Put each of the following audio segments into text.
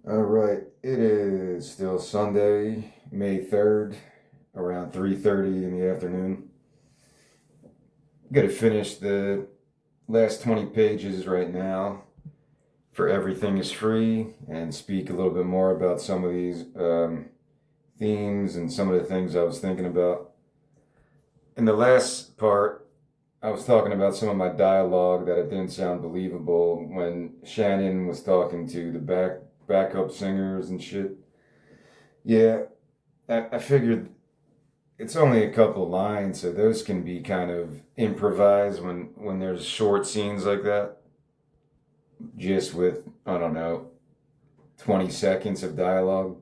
All right, it is still Sunday, May 3rd, around 3:30 in the afternoon. Got to finish the last 20 pages right now for Everything is Free and speak a little bit more about some of these themes and some of the things I was thinking about. In the last part, I was talking about some of my dialogue that it didn't sound believable when Shannon was talking to the backup singers and shit. Yeah, I figured it's only a couple lines, so those can be kind of improvised when there's short scenes like that, just with I don't know 20 seconds of dialogue,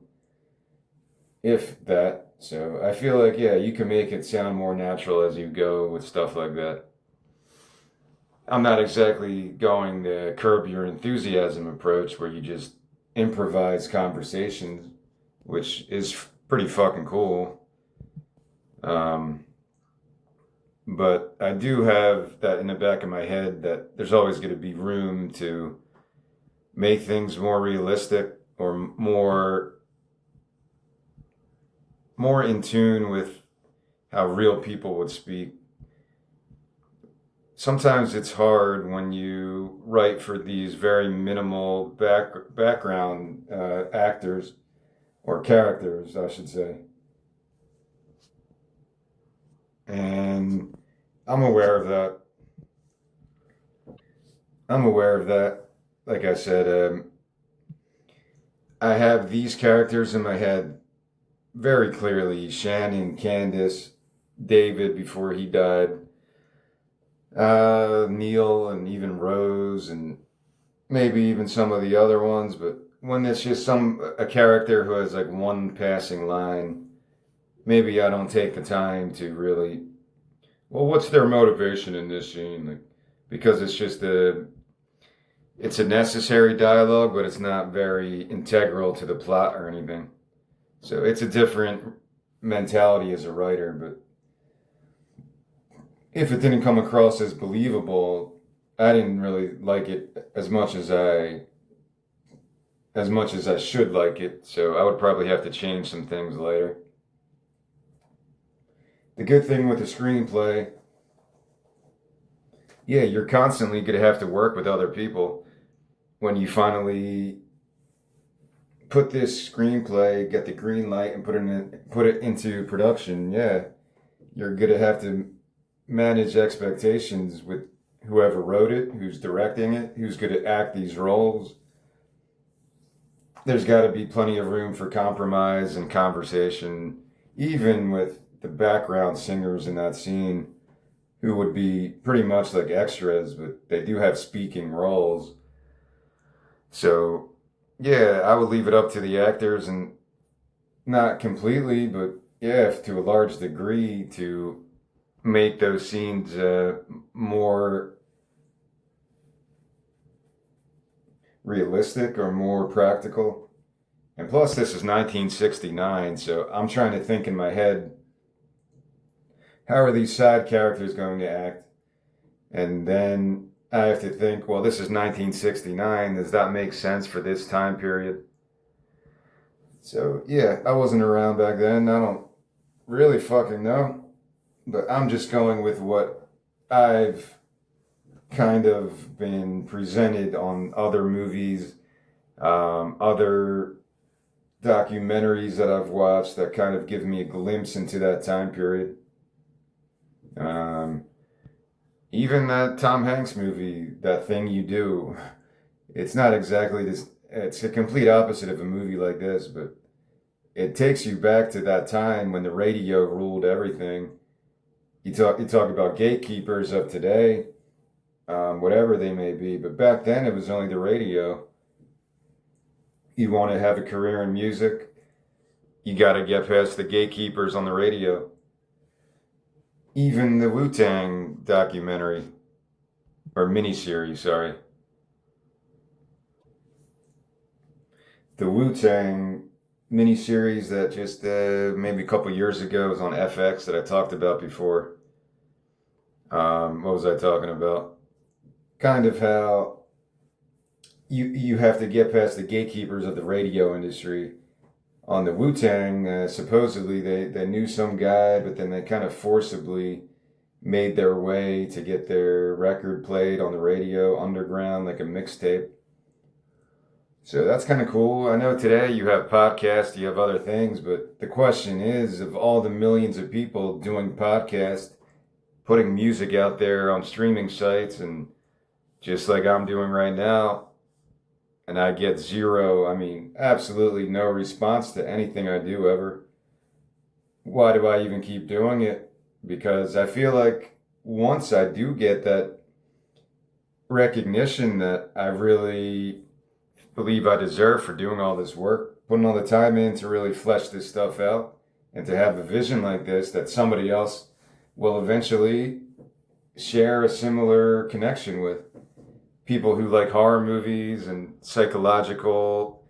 if that. So I feel like yeah, you can make it sound more natural as you go with stuff like that. I'm not exactly going the curb your enthusiasm approach where you just improvise conversations, which is pretty fucking cool. Um, But I do have that in the back of my head that there's always going to be room to make things more realistic or more in tune with how real people would speak. Sometimes it's hard when you write for these very minimal background actors or characters, I should say. And I'm aware of that. I'm aware of that. Like I said, I have these characters in my head very clearly: Shannon, Candace, David before he died, Neil, and even Rose, and maybe even some of the other ones. But when it's just a character who has like one passing line, maybe I don't take the time to really. Well, what's their motivation in this scene? Like, because it's a necessary dialogue, but it's not very integral to the plot or anything. So it's a different mentality as a writer, but if it didn't come across as believable, I didn't really like it as much as I should like it. So I would probably have to change some things later. The good thing with the screenplay, yeah, you're constantly going to have to work with other people when you finally put this screenplay, get the green light, and put it into production. Yeah, you're going to have to manage expectations with whoever wrote it, who's directing it, who's going to act these roles. There's got to be plenty of room for compromise and conversation, even with the background singers in that scene, who would be pretty much like extras, but they do have speaking roles. So, yeah, I would leave it up to the actors and not completely, but yeah, to a large degree to make those scenes more realistic or more practical. And plus, this is 1969, so I'm trying to think in my head, how are these side characters going to act? And then I have to think, well, this is 1969. Does that make sense for this time period? So, yeah, I wasn't around back then. I don't really fucking know. But I'm just going with what I've kind of been presented on other movies, other documentaries that I've watched that kind of give me a glimpse into that time period. Um, Even that Tom Hanks movie, That Thing You Do, it's not exactly this, it's a complete opposite of a movie like this, but it takes you back to that time when the radio ruled everything. You talk about gatekeepers of today, whatever they may be, but back then it was only the radio. You want to have a career in music, you got to get past the gatekeepers on the radio. Even the Wu Tang documentary or miniseries, sorry, the Wu Tang miniseries that just maybe a couple years ago was on FX that I talked about before. What was I talking about? Kind of how you have to get past the gatekeepers of the radio industry. On the Wu-Tang, supposedly they knew some guy, but then they kind of forcibly made their way to get their record played on the radio underground, like a mixtape. So that's kind of cool. I know today you have podcasts, you have other things, but the question is, of all the millions of people doing podcasts, putting music out there on streaming sites, and just like I'm doing right now, and I get zero, I mean, absolutely no response to anything I do ever. Why do I even keep doing it? Because I feel like once I do get that recognition that I really believe I deserve for doing all this work, putting all the time in to really flesh this stuff out, and to have a vision like this that somebody else will eventually share a similar connection with. People who like horror movies and psychological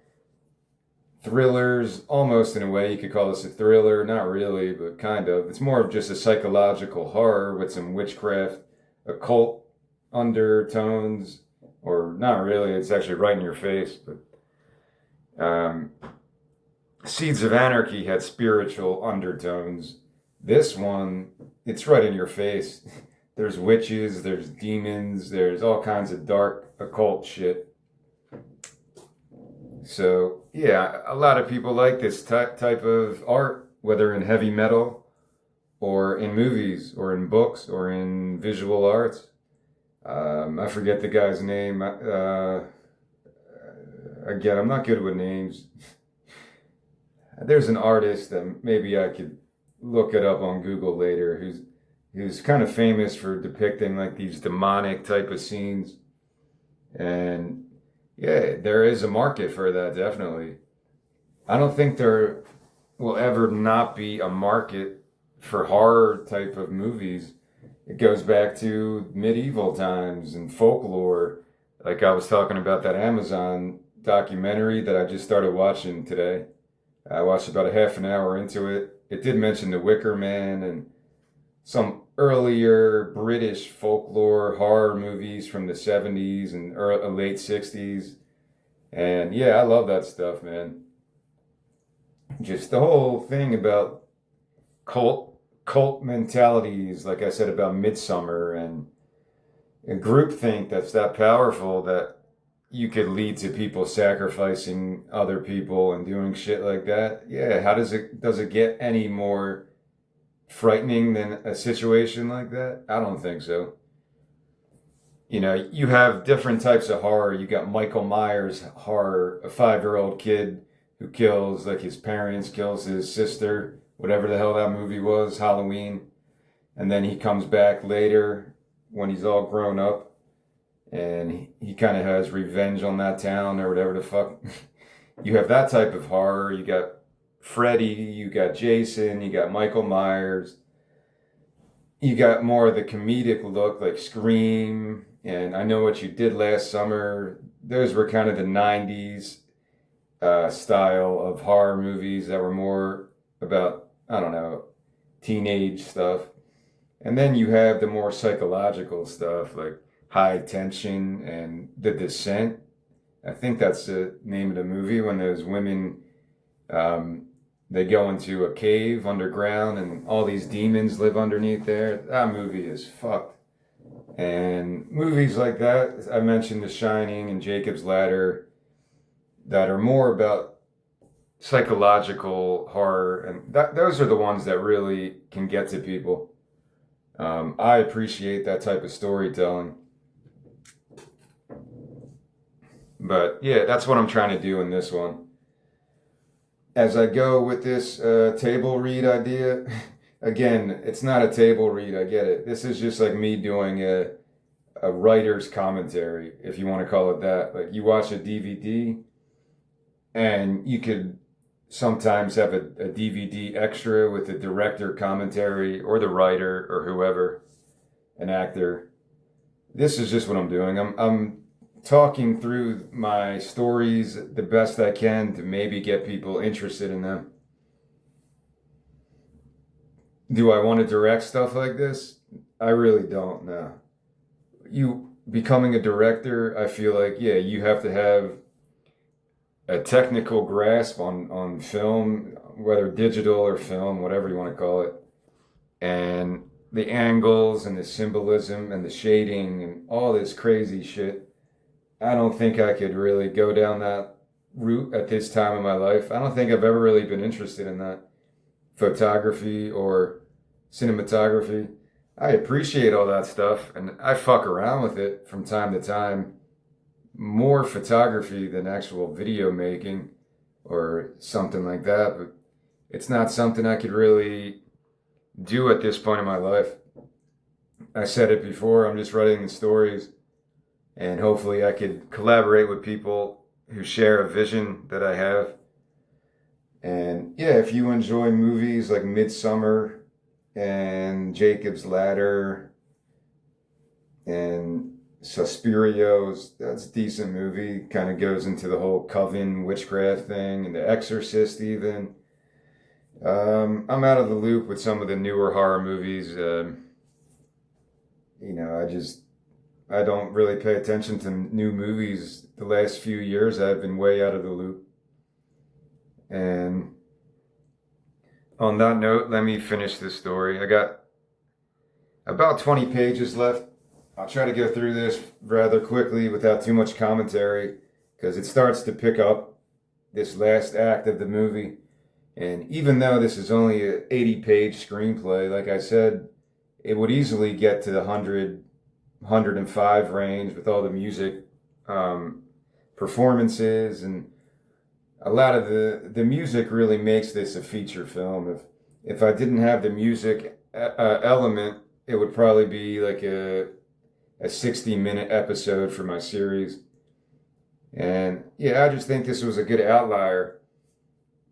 thrillers, almost in a way you could call this a thriller, not really, but kind of. It's more of just a psychological horror with some witchcraft, occult undertones, or not really, it's actually right in your face. But Seeds of Anarchy had spiritual undertones. This one, it's right in your face. There's witches, there's demons, there's all kinds of dark occult shit. So, yeah, a lot of people like this type of art, whether in heavy metal or in movies or in books or in visual arts. I forget the guy's name. Again, I'm not good with names. There's an artist that maybe I could look it up on Google later who's kind of famous for depicting like these demonic type of scenes. And yeah, there is a market for that, definitely. I don't think there will ever not be a market for horror type of movies. It goes back to medieval times and folklore. Like I was talking about that Amazon documentary that I just started watching today. I watched about a half an hour into it. It did mention The Wicker Man and some earlier British folklore horror movies from the 70s and late 60s. And yeah, I love that stuff, man. Just the whole thing about cult mentalities, like I said about Midsummer and groupthink that's that powerful that you could lead to people sacrificing other people and doing shit like that. Yeah, how does it get any more frightening than a situation like that? I don't think so. You know, you have different types of horror. You got Michael Myers horror, a 5-year-old kid who kills like his parents, kills his sister, whatever the hell that movie was, Halloween. And then he comes back later when he's all grown up and he kind of has revenge on that town or whatever the fuck. You have that type of horror. You got Freddy, you got Jason, you got Michael Myers. You got more of the comedic look like Scream and I Know What You Did Last Summer. Those were kind of the 90s style of horror movies that were more about, I don't know, teenage stuff. And then you have the more psychological stuff like High Tension and The Descent. I think that's the name of the movie when those women, they go into a cave underground and all these demons live underneath there. That movie is fucked. And movies like that, I mentioned The Shining and Jacob's Ladder, that are more about psychological horror, and those are the ones that really can get to people. I appreciate that type of storytelling. But yeah, that's what I'm trying to do in this one. As I go with this table read idea, again, it's not a table read, I get it. This is just like me doing a writer's commentary, if you want to call it that. Like you watch a DVD and you could sometimes have a DVD extra with the director commentary or the writer or whoever, an actor. This is just what I'm doing. I'm talking through my stories the best I can to maybe get people interested in them. Do I want to direct stuff like this? I really don't know. becoming a director, I feel like, yeah, you have to have a technical grasp on film, whether digital or film, whatever you want to call it, and the angles and the symbolism and the shading and all this crazy shit. I don't think I could really go down that route at this time in my life. I don't think I've ever really been interested in that photography or cinematography. I appreciate all that stuff and I fuck around with it from time to time. More photography than actual video making or something like that, but it's not something I could really do at this point in my life. I said it before, I'm just writing the stories and hopefully I could collaborate with people who share a vision that I have. And yeah, if you enjoy movies like Midsummer and Jacob's Ladder and Suspirios, that's a decent movie. Kind of goes into the whole coven witchcraft thing and The Exorcist even. I'm out of the loop with some of the newer horror movies. I don't really pay attention to new movies. The last few years, I've been way out of the loop. And on that note, let me finish this story. I got about 20 pages left. I'll try to go through this rather quickly without too much commentary because it starts to pick up this last act of the movie. And even though this is only an 80-page screenplay, like I said, it would easily get to the 105 range with all the music performances, and a lot of the music really makes this a feature film. If I didn't have the music element, it would probably be like a 60-minute episode for my series. And yeah, I just think this was a good outlier.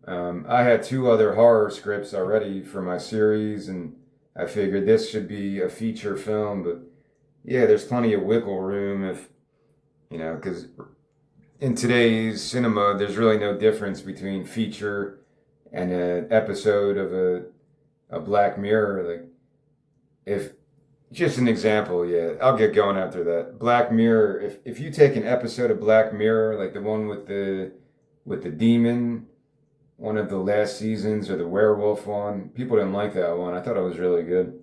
I had 2 other horror scripts already for my series, and I figured this should be a feature film, but yeah, there's plenty of wiggle room if, because in today's cinema, there's really no difference between feature and an episode of a Black Mirror. Like, if, just an example, yeah, I'll get going after that. Black Mirror, if you take an episode of Black Mirror, like the one with the demon, one of the last seasons, or the werewolf one, people didn't like that one. I thought it was really good.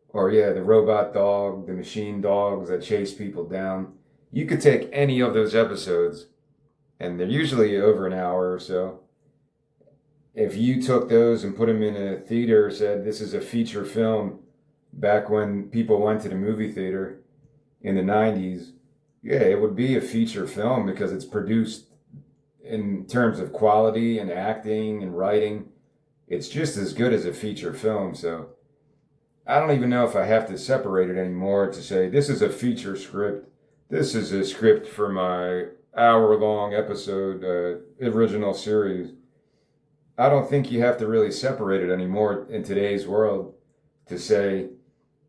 Or yeah, the robot dog, the machine dogs that chase people down. You could take any of those episodes, and they're usually over an hour or so. If you took those and put them in a theater, said this is a feature film, back when people went to the movie theater in the 90s, yeah, it would be a feature film because it's produced in terms of quality and acting and writing. It's just as good as a feature film. So I don't even know if I have to separate it anymore to say this is a feature script. This is a script for my hour-long episode original series. I don't think you have to really separate it anymore in today's world to say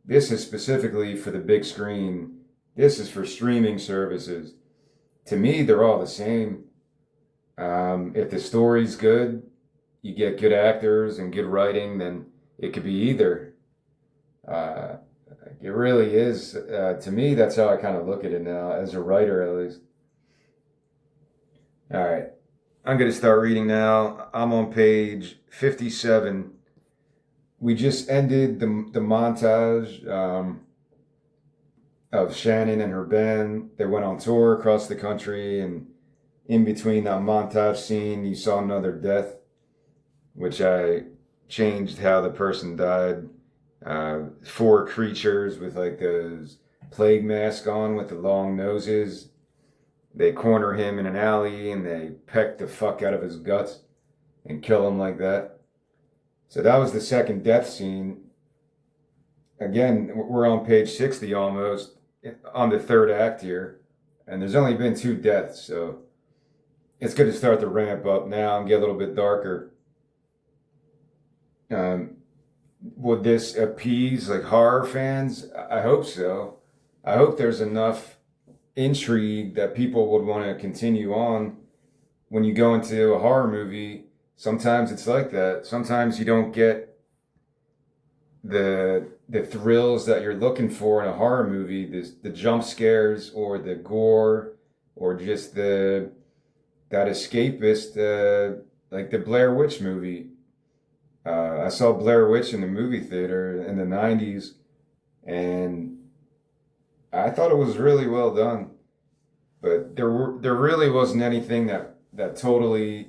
this is specifically for the big screen. This is for streaming services. To me, they're all the same. If the story's good, you get good actors and good writing, then it could be either. It really is. To me, that's how I kind of look at it now, as a writer at least. All right. I'm going to start reading now. I'm on page 57. We just ended the montage of Shannon and her band. They went on tour across the country, and in between that montage scene, you saw another death, which I changed how the person died. 4 creatures with like those plague masks on with the long noses. They corner him in an alley and they peck the fuck out of his guts and kill him like that. So that was the second death scene. Again, we're on page 60 almost, on the 3rd act here, and there's only been 2 deaths, so it's good to start to ramp up now and get a little bit darker. Would this appease like horror fans? I hope so. I hope there's enough intrigue that people would want to continue on. When you go into a horror movie, sometimes it's like that. Sometimes you don't get the thrills that you're looking for in a horror movie, the jump scares or the gore or just that escapist, like the Blair Witch movie. I saw Blair Witch in the movie theater in the 90s, and I thought it was really well done. But there really wasn't anything that totally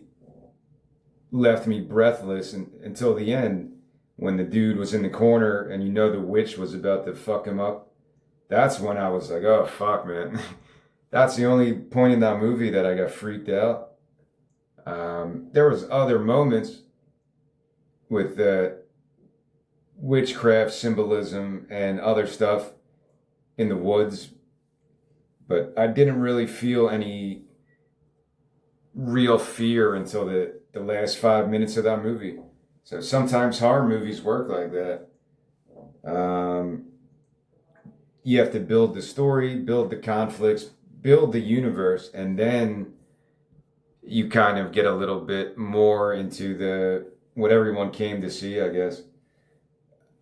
left me breathless until the end when the dude was in the corner and you know the witch was about to fuck him up. That's when I was like, oh fuck, man. That's the only point in that movie that I got freaked out. There was other moments with witchcraft symbolism and other stuff in the woods, but I didn't really feel any real fear until the last 5 minutes of that movie. So sometimes horror movies work like that. You have to build the story, build the conflicts, build the universe, and then you kind of get a little bit more into what everyone came to see, I guess.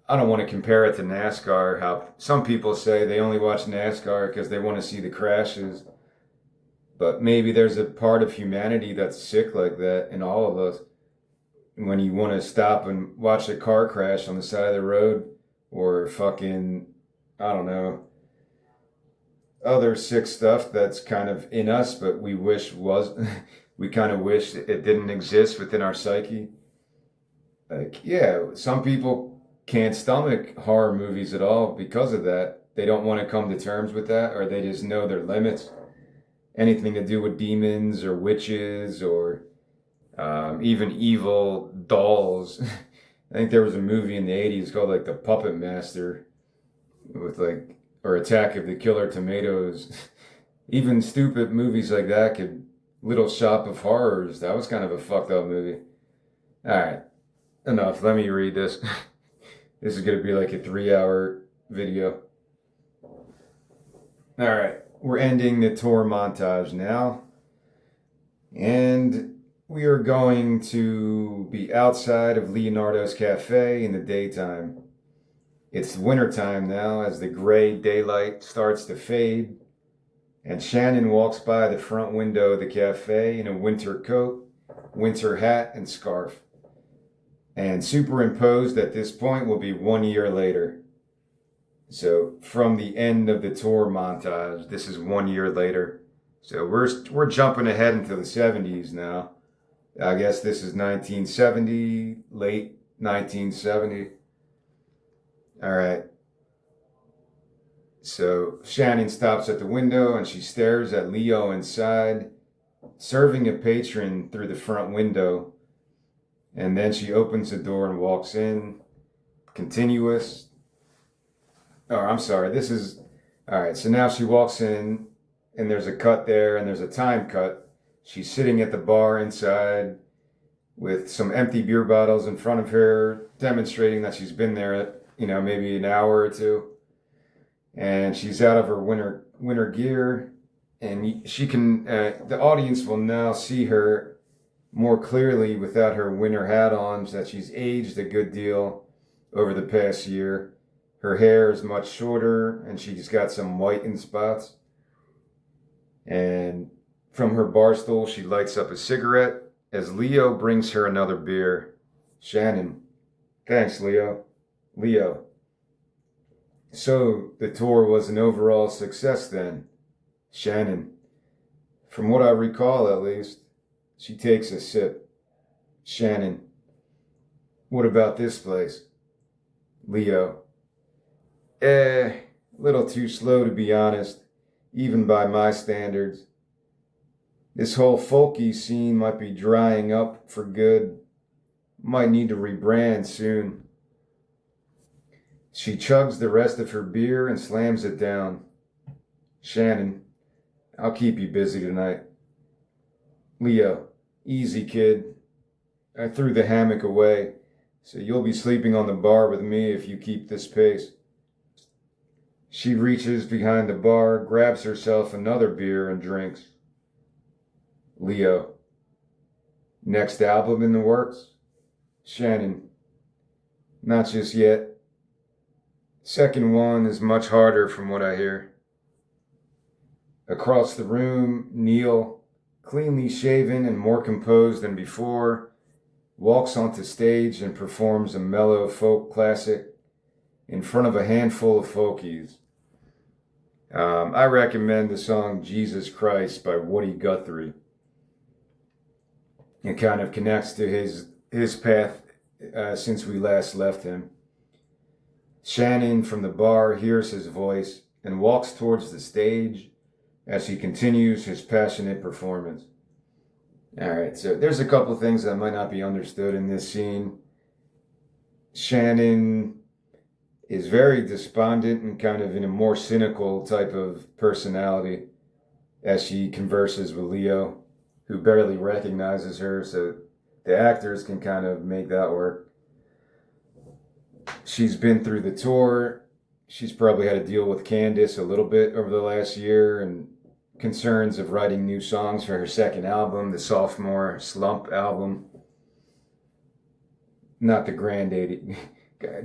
I don't want to compare it to NASCAR, how some people say they only watch NASCAR because they want to see the crashes. But maybe there's a part of humanity that's sick like that in all of us. When you want to stop and watch a car crash on the side of the road or fucking, I don't know, other sick stuff that's kind of in us, but we wish was, we kind of wish it didn't exist within our psyche. Like, yeah, some people can't stomach horror movies at all because of that. They don't want to come to terms with that, or they just know their limits. Anything to do with demons or witches or even evil dolls. I think there was a movie in the 80s called like The Puppet Master with like, or Attack of the Killer Tomatoes. Even stupid movies like that could, Little Shop of Horrors, that was kind of a fucked up movie. All right, enough. Let me read this. This is going to be like a 3-hour video. All right, we're ending the tour montage now. And we are going to be outside of Leonardo's Cafe in the daytime. It's wintertime now as the gray daylight starts to fade. And Shannon walks by the front window of the cafe in a winter coat, winter hat, and scarf. And superimposed at this point will be 1 year later. So from the end of the tour montage, this is 1 year later. So we're jumping ahead into the 70s now. I guess this is 1970, late 1970. All right. So Shannon stops at the window and she stares at Leo inside, serving a patron through the front window. And then she opens the door and walks in. Continuous. Oh, I'm sorry. This is... All right, so now she walks in, and there's a cut there, and there's a time cut. She's sitting at the bar inside with some empty beer bottles in front of her, demonstrating that she's been there, maybe an hour or two. And she's out of her winter gear, and she can... the audience will now see her more clearly without her winter hat on, that she's aged a good deal over the past year. Her hair is much shorter and she's got some white in spots. And from her bar stool, she lights up a cigarette as Leo brings her another beer. Shannon. Thanks, Leo. Leo. So the tour was an overall success then. Shannon. From what I recall, at least. She takes a sip. Shannon. What about this place? Leo. Little too slow to be honest, even by my standards. This whole folky scene might be drying up for good. Might need to rebrand soon. She chugs the rest of her beer and slams it down. Shannon. I'll keep you busy tonight. Leo, easy kid. I threw the hammock away, so you'll be sleeping on the bar with me if you keep this pace. She reaches behind the bar, grabs herself another beer and drinks. Leo. Next album in the works? Shannon. Not just yet. Second one is much harder from what I hear. Across the room, Neil, cleanly shaven and more composed than before, walks onto stage and performs a mellow folk classic in front of a handful of folkies. I recommend the song Jesus Christ by Woody Guthrie. It kind of connects to his path since we last left him. Shannon from the bar hears his voice and walks towards the stage as he continues his passionate performance. All right, so there's a couple of things that might not be understood in this scene. Shannon is very despondent and kind of in a more cynical type of personality as she converses with Leo, who barely recognizes her, so the actors can kind of make that work. She's been through the tour. She's probably had to deal with Candace a little bit over the last year and concerns of writing new songs for her second album, the Sophomore Slump album. Not the Granddaddy.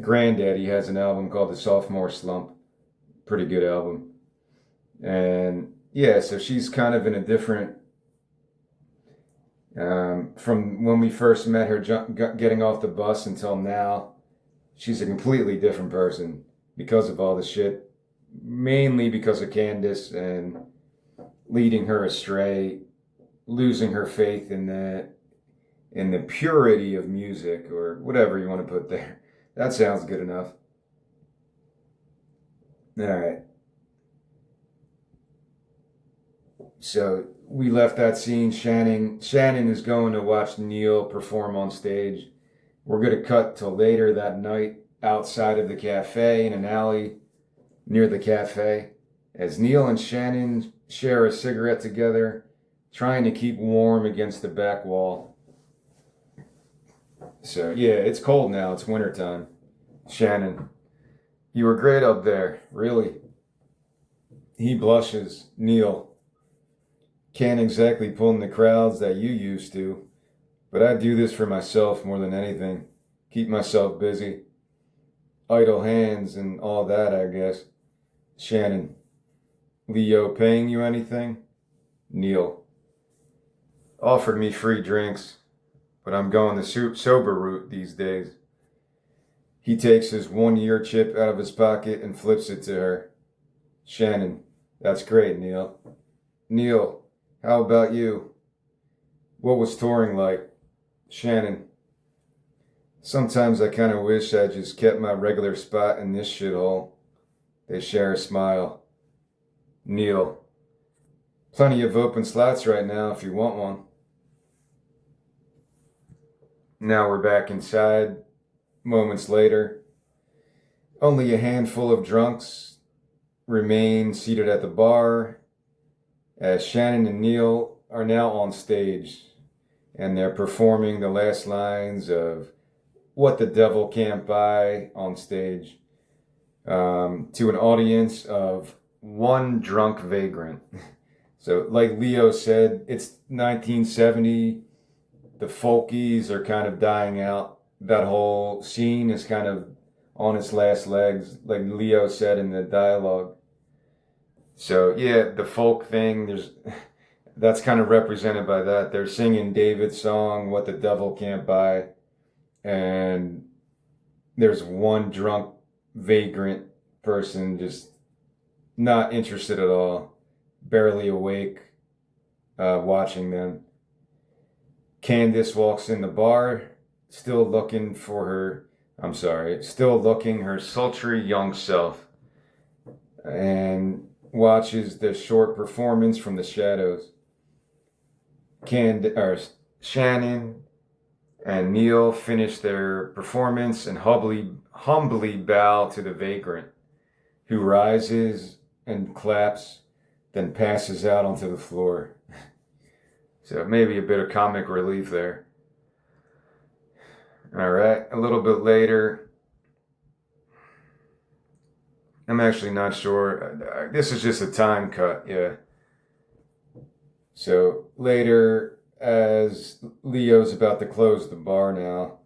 Granddaddy has an album called the Sophomore Slump. Pretty good album. And yeah, so she's kind of in a different, from when we first met her getting off the bus until now, she's a completely different person because of all the shit, mainly because of Candace and leading her astray, losing her faith in the purity of music, or whatever you want to put there. That sounds good enough. All right. So we left that scene. Shannon is going to watch Neil perform on stage. We're going to cut till later that night outside of the cafe in an alley near the cafe as Neil and Shannon share a cigarette together, trying to keep warm against the back wall. So yeah, it's cold now. It's wintertime. Shannon, you were great up there, really. He blushes. Neil, can't exactly pull in the crowds that you used to, but I do this for myself more than anything. Keep myself busy. Idle hands and all that, I guess. Shannon, Leo paying you anything? Neil, offered me free drinks, but I'm going the sober route these days. He takes his 1-year chip out of his pocket and flips it to her. Shannon, that's great, Neil. Neil, how about you? What was touring like? Shannon, sometimes I kind of wish I just kept my regular spot in this shithole. They share a smile. Neil, plenty of open slots right now if you want one. Now we're back inside. Moments later, only a handful of drunks remain seated at the bar as Shannon and Neil are now on stage and they're performing the last lines of What the Devil Can't Buy on stage to an audience of one drunk vagrant. So like Leo said, it's 1970. The folkies are kind of dying out. That whole scene is kind of on its last legs, like Leo said in the dialogue. So yeah, the folk thing, that's kind of represented by that. They're singing David's song, What the Devil Can't Buy, and there's one drunk vagrant person just not interested at all, barely awake, watching them. Candace walks in the bar, still looking her sultry young self, and watches the short performance from the shadows. Shannon and Neil finish their performance and humbly bow to the vagrant, who rises and claps, then passes out onto the floor. So maybe a bit of comic relief there. All right, a little bit later, I'm actually not sure. This is just a time cut, yeah. So later, as Leo's about to close the bar now,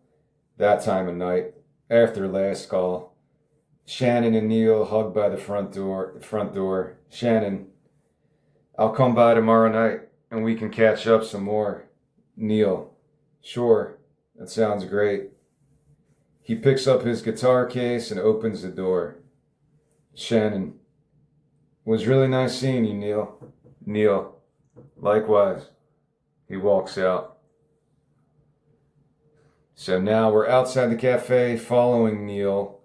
that time of night, after last call, Shannon and Neil hug by the front door. Shannon, I'll come by tomorrow night and we can catch up some more. Neil, sure, that sounds great. He picks up his guitar case and opens the door. Shannon, was really nice seeing you, Neil. Neil, likewise. He walks out. So now we're outside the cafe following Neil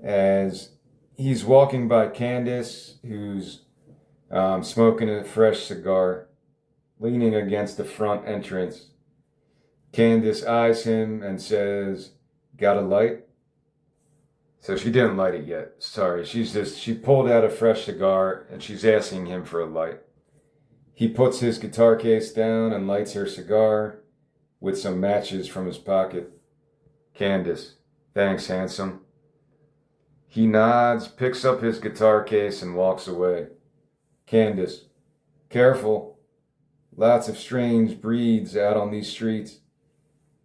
as he's walking by Candace, who's smoking a fresh cigar, leaning against the front entrance. Candace eyes him and says, "Got a light?" So she didn't light it yet. Sorry, she pulled out a fresh cigar and she's asking him for a light. He puts his guitar case down and lights her cigar with some matches from his pocket. Candace, thanks, handsome. He nods, picks up his guitar case and walks away. Candace, careful. Lots of strange breeds out on these streets.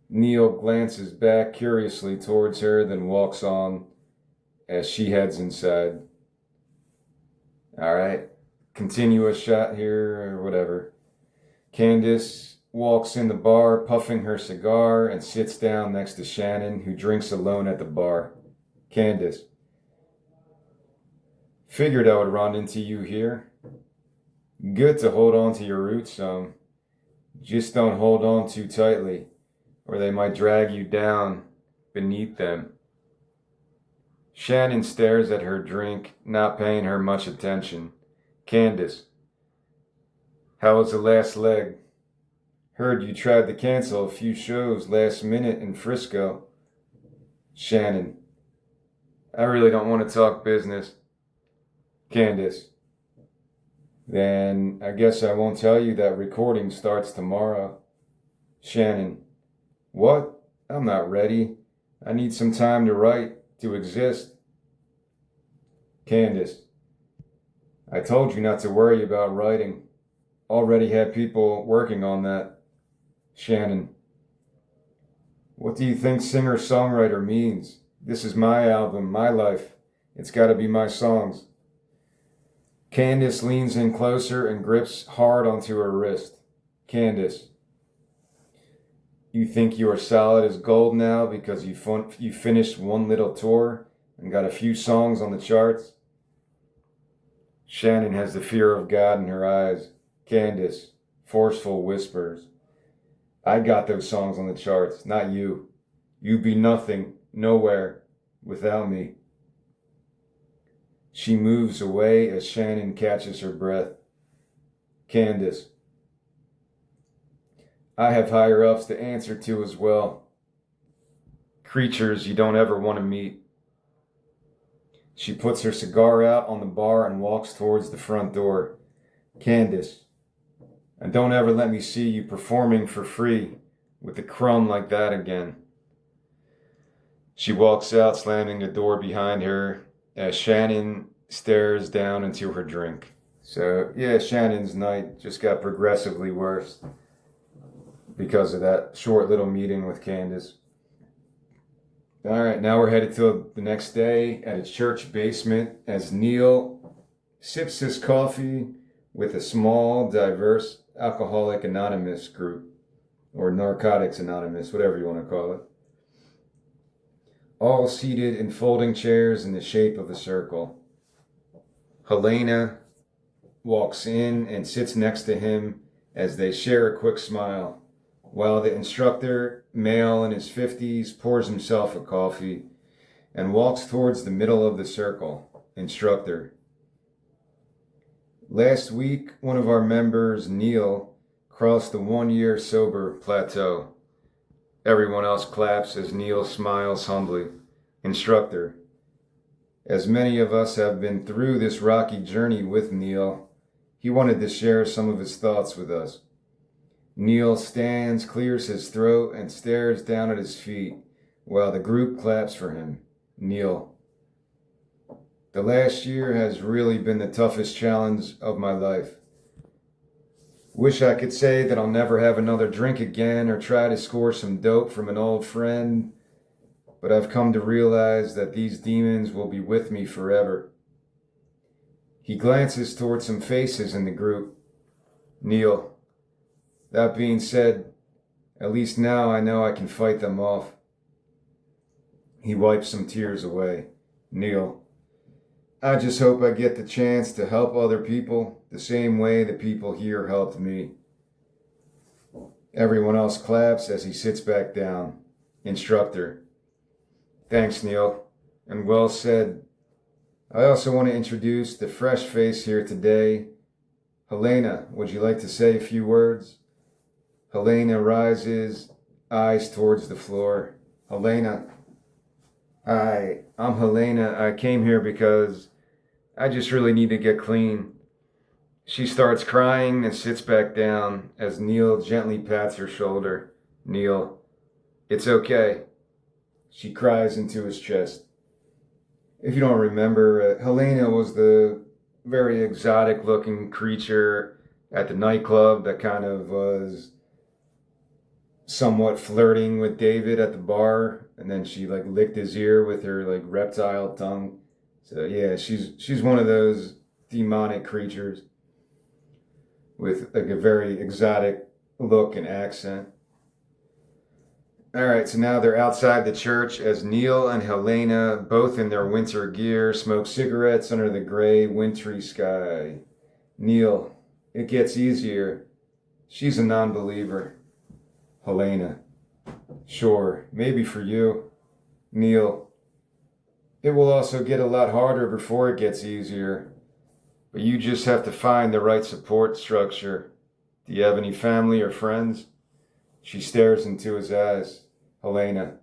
Neil glances back curiously towards her, then walks on as she heads inside. All right, continue a shot here or whatever. Candace walks in the bar, puffing her cigar, and sits down next to Shannon, who drinks alone at the bar. Candace, figured I would run into you here. Good to hold on to your roots some. Just don't hold on too tightly, or they might drag you down beneath them. Shannon stares at her drink, not paying her much attention. Candace, how was the last leg? Heard you tried to cancel a few shows last minute in Frisco. Shannon, I really don't want to talk business. Candace, then I guess I won't tell you that recording starts tomorrow. Shannon, what? I'm not ready. I need some time to write, to exist. Candace, I told you not to worry about writing. Already had people working on that. Shannon, what do you think singer-songwriter means? This is my album, my life. It's got to be my songs. Candace leans in closer and grips hard onto her wrist. Candace, you think you are solid as gold now because you finished one little tour and got a few songs on the charts? Shannon has the fear of God in her eyes. Candace, forceful whispers. I got those songs on the charts, not you. You'd be nothing, nowhere, without me. She moves away as Shannon catches her breath. Candace, I have higher ups to answer to as well. Creatures you don't ever want to meet. She puts her cigar out on the bar and walks towards the front door. Candace, and don't ever let me see you performing for free with a crumb like that again. She walks out, slamming the door behind her as Shannon stares down into her drink. So, yeah, Shannon's night just got progressively worse because of that short little meeting with Candace. All right, now we're headed to the next day at a church basement as Neil sips his coffee with a small, diverse Alcoholic Anonymous group, or Narcotics Anonymous, whatever you want to call it. All seated in folding chairs in the shape of a circle. Helena walks in and sits next to him as they share a quick smile, while the instructor, male in his 50s, pours himself a coffee and walks towards the middle of the circle. Instructor. Last week, one of our members, Neil, crossed the 1-year sober plateau. Everyone else claps as Neil smiles humbly. Instructor. As many of us have been through this rocky journey with Neil, he wanted to share some of his thoughts with us. Neil stands, clears his throat, and stares down at his feet while the group claps for him. Neil. The last year has really been the toughest challenge of my life. Wish I could say that I'll never have another drink again or try to score some dope from an old friend, but I've come to realize that these demons will be with me forever. He glances toward some faces in the group. Neil. That being said, at least now I know I can fight them off. He wipes some tears away. Neil. I just hope I get the chance to help other people the same way the people here helped me. Everyone else claps as he sits back down. Instructor. Thanks, Neil. And well said. I also want to introduce the fresh face here today. Helena, would you like to say a few words? Helena rises, eyes towards the floor. Helena. Hi, I'm Helena. I came here because I just really need to get clean. She starts crying and sits back down as Neil gently pats her shoulder. Neil. It's okay. She cries into his chest. If you don't remember, Helena was the very exotic looking creature at the nightclub that kind of was somewhat flirting with David at the bar, and then she like licked his ear with her like reptile tongue. So yeah, she's one of those demonic creatures with like a very exotic look and accent. All right, so now they're outside the church as Neil and Helena, both in their winter gear, smoke cigarettes under the gray, wintry sky. Neil, it gets easier. She's a non-believer. Helena, sure, maybe for you. Neil, it will also get a lot harder before it gets easier. But you just have to find the right support structure. Do you have any family or friends? She stares into his eyes. Helena.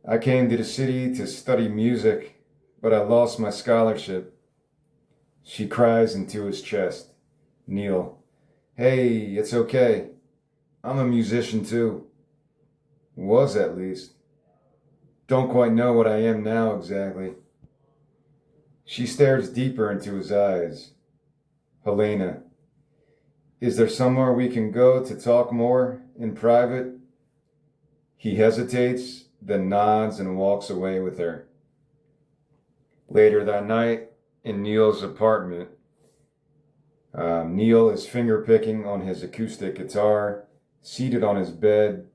I came to the city to study music, but I lost my scholarship. She cries into his chest. Neil. Hey, it's okay. I'm a musician too. Was at least. Don't quite know what I am now exactly. She stares deeper into his eyes. Helena. Is there somewhere we can go to talk more in private? He hesitates, then nods and walks away with her. Later that night, in Neil's apartment, Neil is fingerpicking on his acoustic guitar, seated on his bed,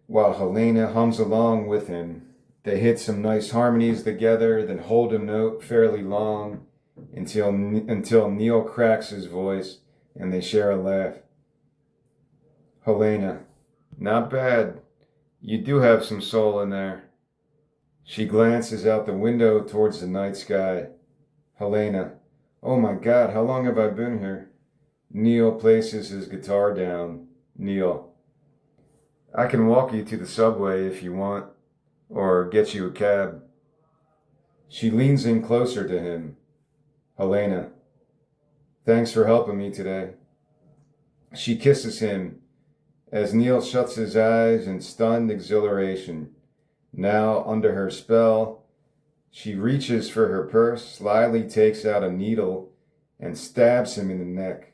while Helena hums along with him. They hit some nice harmonies together, then hold a note fairly long until Neil cracks his voice and they share a laugh. Helena, not bad. You do have some soul in there. She glances out the window towards the night sky. Helena, oh my God, how long have I been here? Neil places his guitar down. Neil, I can walk you to the subway if you want, or get you a cab. She leans in closer to him. Helena, thanks for helping me today. She kisses him as Neil shuts his eyes in stunned exhilaration. Now, under her spell, she reaches for her purse, slyly takes out a needle, and stabs him in the neck,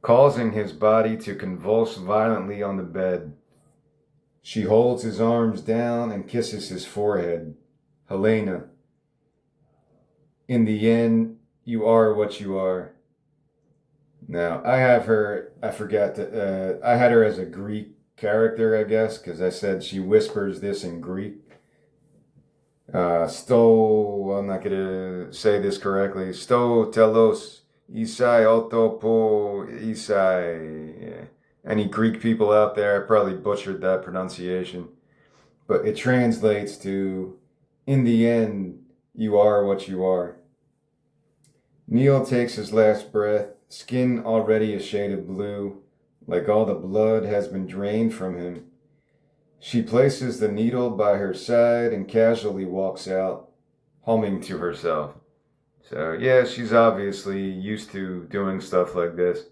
causing his body to convulse violently on the bed. She holds his arms down and kisses his forehead. Helena, in the end, you are what you are. Now, I had her as a Greek character, I guess, because I said she whispers this in Greek. I'm not going to say this correctly. Sto telos Isai otopo Isai. Yeah. Any Greek people out there, I probably butchered that pronunciation. But it translates to, in the end, you are what you are. Neil takes his last breath, skin already a shade of blue, like all the blood has been drained from him. She places the needle by her side and casually walks out, humming to herself. So yeah, she's obviously used to doing stuff like this.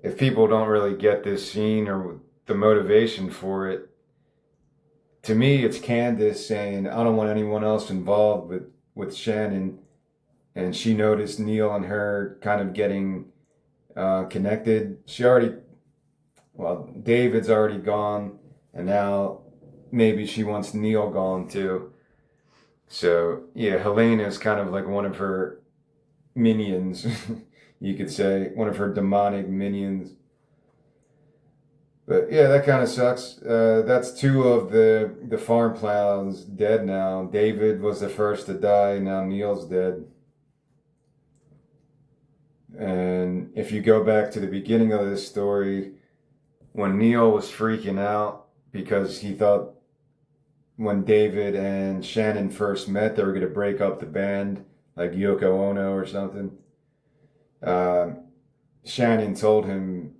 If people don't really get this scene or the motivation for it, to me it's Candace saying, I don't want anyone else involved with Shannon. And she noticed Neil and her kind of getting connected. David's already gone, and now maybe she wants Neil gone too. So yeah, Helena is kind of like one of her minions, you could say, one of her demonic minions. But yeah, that kind of sucks. That's two of the farm plows dead now. David was the first to die. Now Neil's dead. And if you go back to the beginning of this story, when Neil was freaking out because he thought when David and Shannon first met, they were going to break up the band, like Yoko Ono or something. Shannon told him,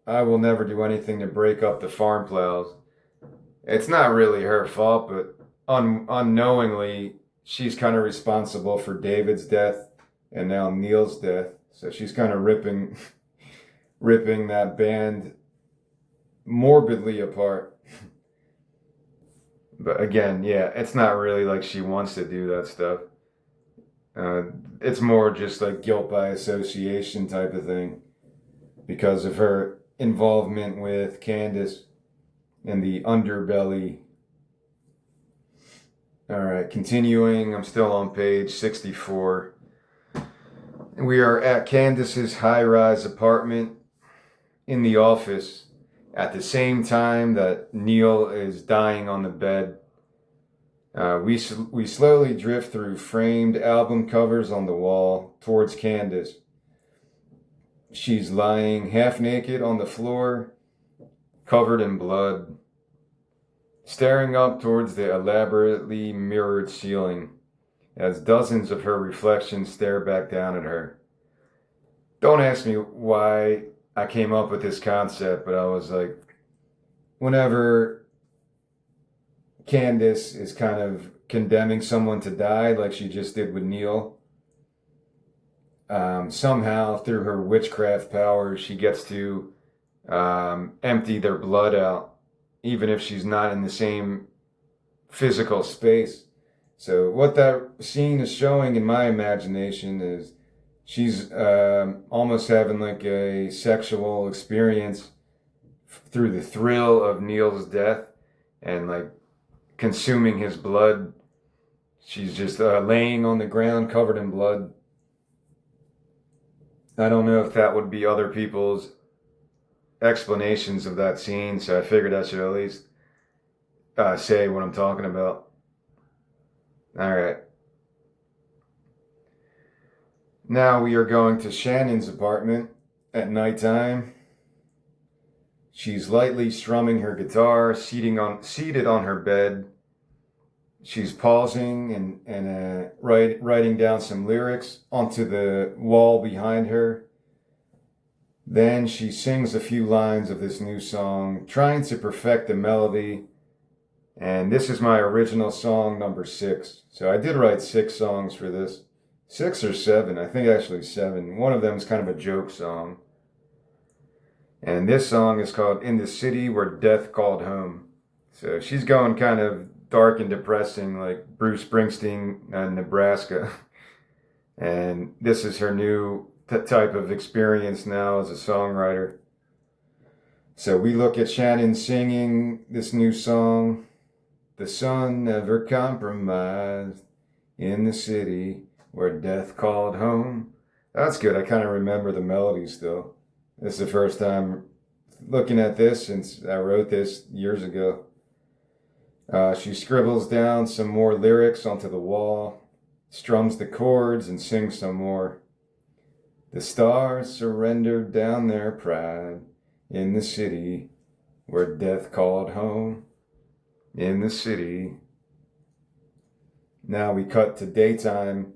I will never do anything to break up the farm plows. It's not really her fault, but unknowingly, she's kind of responsible for David's death and now Neil's death. So she's kind of ripping that band morbidly apart. But again, yeah, it's not really like she wants to do that stuff. It's more just like guilt by association type of thing because of her involvement with Candace and the underbelly. All right, continuing, I'm still on page 64. We are at Candace's high-rise apartment in the office at the same time that Neil is dying on the bed. We slowly drift through framed album covers on the wall towards Candace. She's lying half naked on the floor, covered in blood, staring up towards the elaborately mirrored ceiling as dozens of her reflections stare back down at her. Don't ask me why I came up with this concept, but I was like, whenever Candace is kind of condemning someone to die, like she just did with Neil, somehow through her witchcraft powers, she gets to empty their blood out, even if she's not in the same physical space. So what that scene is showing in my imagination is she's almost having like a sexual experience through the thrill of Neil's death and like consuming his blood. She's just laying on the ground covered in blood. I don't know if that would be other people's explanations of that scene, so I figured I should at least say what I'm talking about. All right. Now we are going to Shannon's apartment at nighttime. She's lightly strumming her guitar, seated on her bed. She's pausing and writing down some lyrics onto the wall behind her. Then she sings a few lines of this new song, trying to perfect the melody. And this is my original song, number 6. So I did write 6 songs for this. 6 or 7, I think actually 7. One of them is kind of a joke song. And this song is called In the City Where Death Called Home. So she's going kind of dark and depressing like Bruce Springsteen in Nebraska. And this is her new type of experience now as a songwriter. So we look at Shannon singing this new song. The sun never compromised in the city where death called home. That's good. I kind of remember the melody still. This is the first time looking at this since I wrote this years ago. She scribbles down some more lyrics onto the wall, strums the chords, and sings some more. The stars surrendered down their pride in the city where death called home. In the city. Now we cut to daytime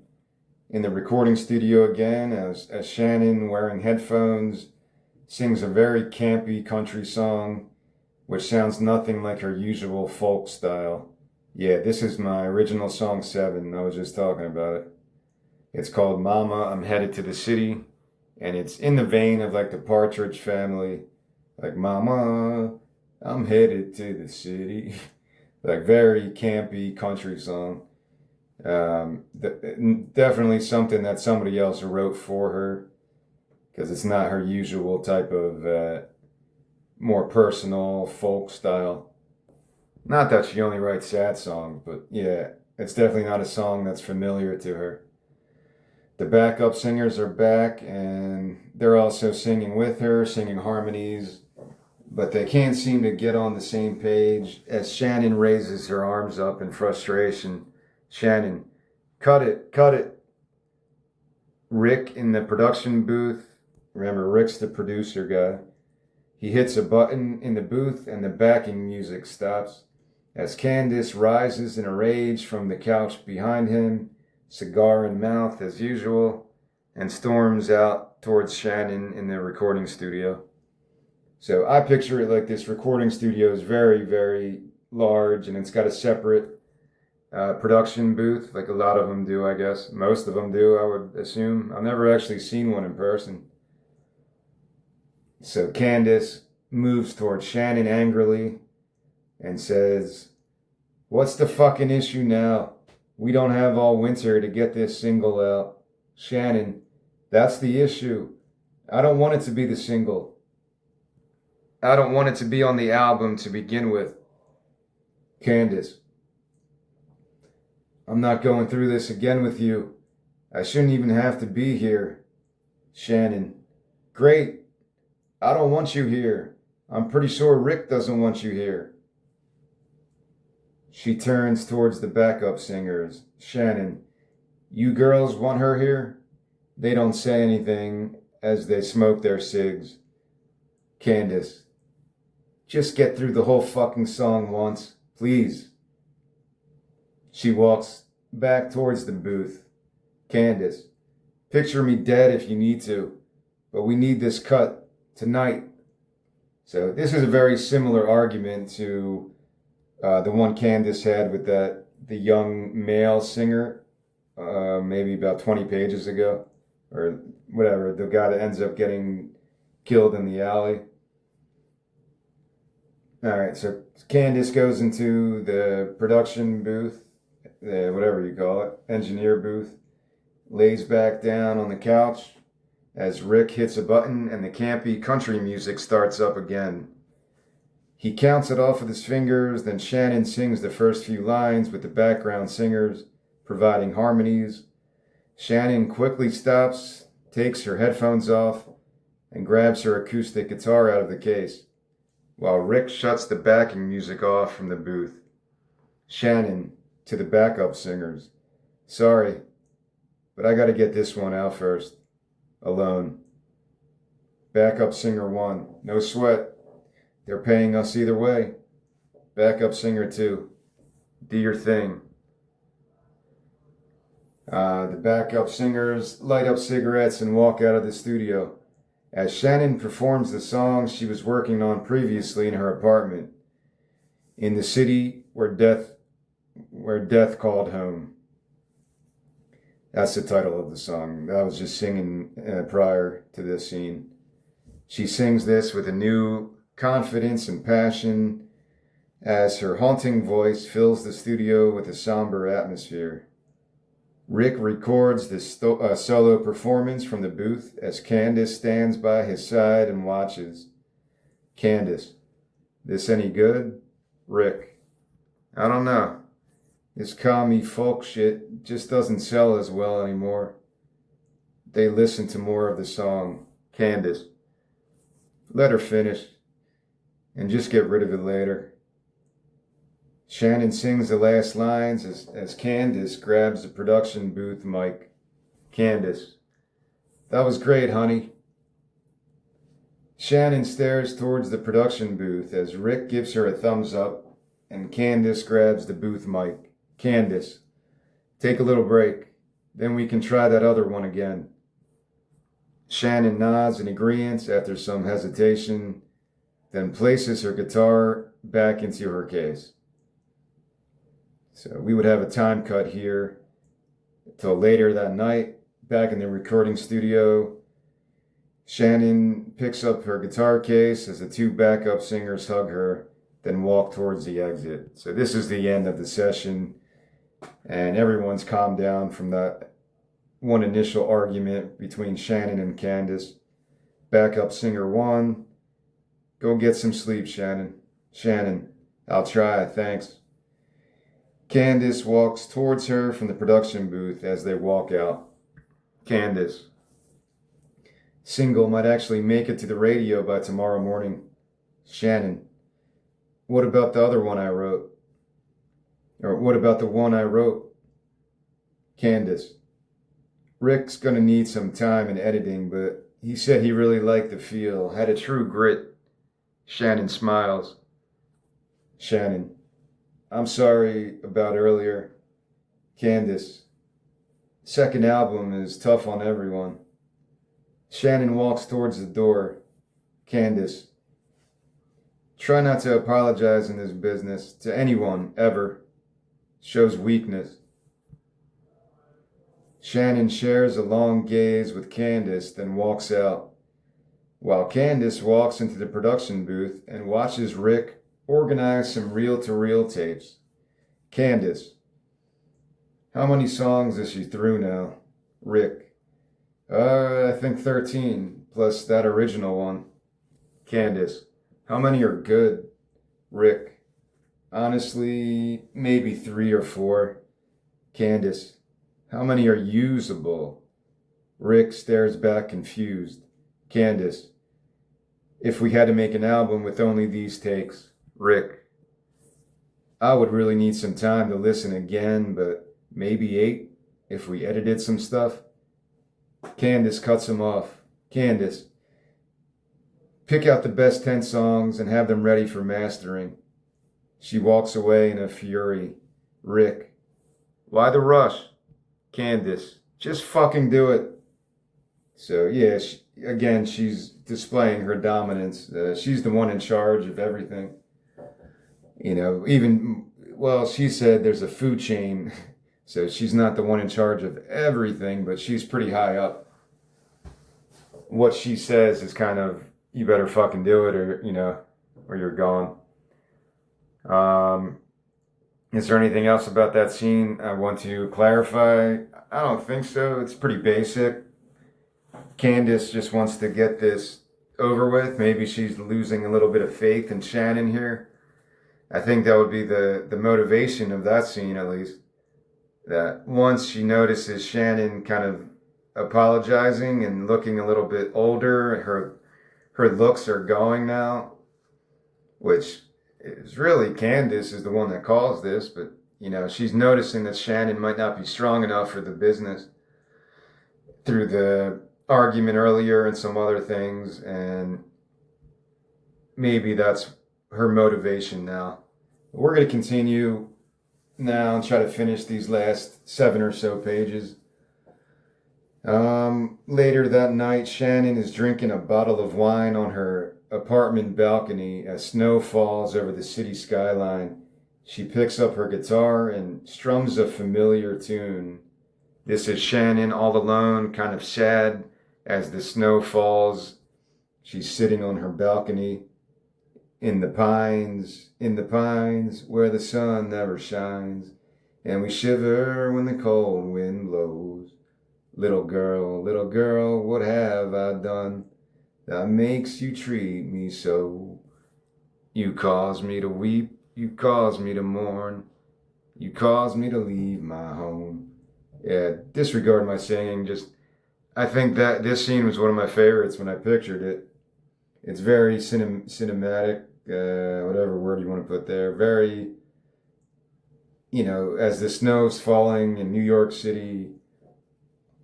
in the recording studio again as Shannon, wearing headphones, sings a very campy country song which sounds nothing like her usual folk style. Yeah, this is my original song 7. I was just talking about it. It's called Mama, I'm Headed to the City, and it's in the vein of like the Partridge Family, like Mama, I'm headed to the city. Like very campy country song. Definitely something that somebody else wrote for her because it's not her usual type of more personal folk style. Not that she only writes sad songs, but yeah, it's definitely not a song that's familiar to her. The backup singers are back and they're also singing with her, singing harmonies, but they can't seem to get on the same page as Shannon raises her arms up in frustration. Shannon, cut it, cut it. Rick in the production booth, remember Rick's the producer guy. He hits a button in the booth and the backing music stops as Candace rises in a rage from the couch behind him, cigar in mouth as usual, and storms out towards Shannon in the recording studio. So I picture it like this recording studio is very, very large and it's got a separate production booth, like a lot of them do, I guess. Most of them do, I would assume. I've never actually seen one in person. So Candace moves towards Shannon angrily and says, "What's the fucking issue now? We don't have all winter to get this single out." Shannon, that's the issue. I don't want it to be the single. I don't want it to be on the album to begin with. Candace, I'm not going through this again with you. I shouldn't even have to be here. Shannon, great. I don't want you here. I'm pretty sure Rick doesn't want you here. She turns towards the backup singers. Shannon, you girls want her here? They don't say anything as they smoke their cigs. Candace, just get through the whole fucking song once, please. She walks back towards the booth. Candace, picture me dead if you need to, but we need this cut tonight. So this is a very similar argument to the one Candace had with the young male singer, maybe about 20 pages ago, or whatever, the guy that ends up getting killed in the alley. All right, so Candace goes into the production booth, whatever you call it, engineer booth, lays back down on the couch as Rick hits a button and the campy country music starts up again. He counts it off with his fingers, then Shannon sings the first few lines with the background singers providing harmonies. Shannon quickly stops, takes her headphones off, and grabs her acoustic guitar out of the case, while Rick shuts the backing music off from the booth. Shannon, to the backup singers, sorry, but I gotta get this one out first. Alone. Backup singer 1, no sweat. They're paying us either way. Backup singer 2, do your thing. The backup singers light up cigarettes and walk out of the studio as Shannon performs the song she was working on previously in her apartment, in the city where death called home. That's the title of the song. I was just singing prior to this scene. She sings this with a new confidence and passion as her haunting voice fills the studio with a somber atmosphere. Rick records this solo performance from the booth as Candace stands by his side and watches. Candace, this any good? Rick, I don't know. This commie folk shit just doesn't sell as well anymore. They listen to more of the song. Candace, let her finish and just get rid of it later. Shannon sings the last lines as Candace grabs the production booth mic. Candace, that was great, honey. Shannon stares towards the production booth as Rick gives her a thumbs up and Candace grabs the booth mic. Candace, take a little break. Then we can try that other one again. Shannon nods in agreement after some hesitation, then places her guitar back into her case. So we would have a time cut here till later that night, back in the recording studio. Shannon picks up her guitar case as the two backup singers hug her, then walk towards the exit. So this is the end of the session. And everyone's calmed down from that one initial argument between Shannon and Candace. Backup singer 1, go get some sleep, Shannon. Shannon, I'll try, thanks. Candace walks towards her from the production booth as they walk out. Candace. Single might actually make it to the radio by tomorrow morning. Shannon. What about the other one I wrote? Or what about the one I wrote? Candace. Rick's gonna need some time in editing, but he said he really liked the feel, had a true grit. Shannon smiles. Shannon. I'm sorry about earlier. Candace. Second album is tough on everyone. Shannon walks towards the door. Candace. Try not to apologize in this business to anyone, ever. Shows weakness. Shannon shares a long gaze with Candace, then walks out, while Candace walks into the production booth and watches Rick organize some reel-to-reel tapes. Candace. How many songs is she through now? Rick. I think 13, plus that original one. Candace. How many are good? Rick. Honestly, maybe 3 or 4. Candace. How many are usable? Rick stares back confused. Candace. If we had to make an album with only these takes. Rick. I would really need some time to listen again, but maybe 8 if we edited some stuff. Candace cuts him off. Candace. Pick out the best 10 songs and have them ready for mastering. She walks away in a fury. Rick. Why the rush? Candace. Just fucking do it. So yeah, again, she's displaying her dominance. She's the one in charge of everything. You know, even, well, she said there's a food chain, so she's not the one in charge of everything, but she's pretty high up. What she says is kind of, you better fucking do it, or, you know, or you're gone. Is there anything else about that scene I want to clarify? I don't think so. It's pretty basic. Candace just wants to get this over with. Maybe she's losing a little bit of faith in Shannon here. I think that would be the motivation of that scene, at least. That once she notices Shannon kind of apologizing and looking a little bit older, her looks are going now, which is really Candace is the one that caused this, but you know, she's noticing that Shannon might not be strong enough for the business through the argument earlier and some other things, and maybe that's her motivation now. We're going to continue now and try to finish these last 7 or so pages. Later that night, Shannon is drinking a bottle of wine on her apartment balcony as snow falls over the city skyline. She picks up her guitar and strums a familiar tune. This is Shannon all alone, kind of sad as the snow falls. She's sitting on her balcony in the pines where the sun never shines, and we shiver when the cold wind blows. Little girl, what have I done that makes you treat me so? You cause me to weep, you cause me to mourn, you cause me to leave my home. Yeah, disregard my singing, I think that this scene was one of my favorites when I pictured it. It's very cinematic, whatever word you want to put there. Very, you know, as the snow's falling in New York City,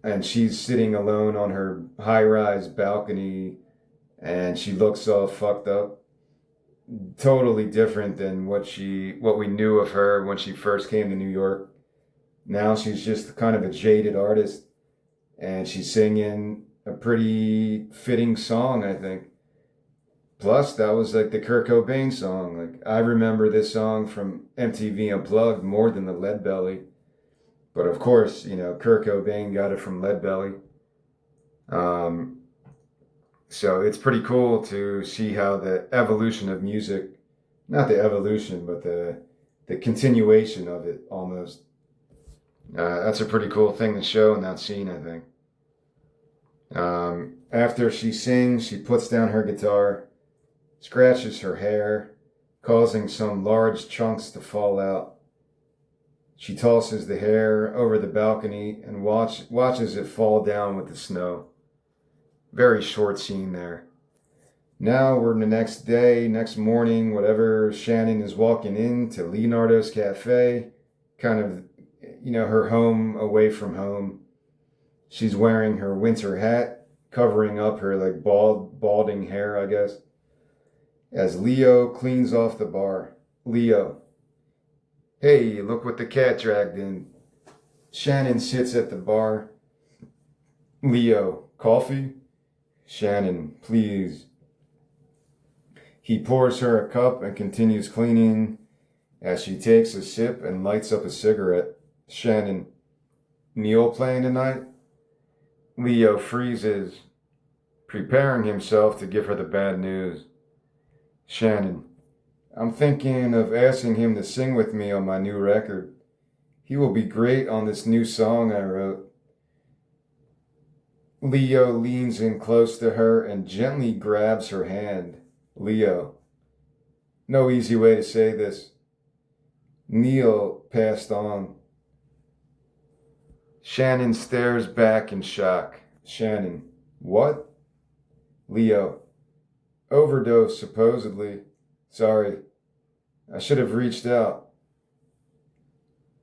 and she's sitting alone on her high-rise balcony, and she looks all fucked up. Totally different than what we knew of her when she first came to New York. Now she's just kind of a jaded artist, and she's singing a pretty fitting song, I think. Plus, that was like the Kurt Cobain song. Like, I remember this song from MTV Unplugged more than the Lead Belly. But of course, you know, Kurt Cobain got it from Lead Belly. So it's pretty cool to see how the evolution of music, not the evolution, but the continuation of it almost. That's a pretty cool thing to show in that scene, I think. After she sings, she puts down her guitar, scratches her hair, causing some large chunks to fall out. She tosses the hair over the balcony and watches it fall down with the snow. Very short scene there. Now we're in the next day, next morning, whatever. Shannon is walking into Leonardo's Cafe, kind of, her home away from home. She's wearing her winter hat, covering up her like balding hair, I guess. As Leo cleans off the bar. Leo. Hey, look what the cat dragged in. Shannon sits at the bar. Leo, coffee? Shannon, please. He pours her a cup and continues cleaning as she takes a sip and lights up a cigarette. Shannon, Neil playing tonight? Leo freezes, preparing himself to give her the bad news. Shannon, I'm thinking of asking him to sing with me on my new record. He will be great on this new song I wrote. Leo leans in close to her and gently grabs her hand. Leo, no easy way to say this. Neil passed on. Shannon stares back in shock. Shannon, what? Leo, overdose supposedly. Sorry, I should have reached out.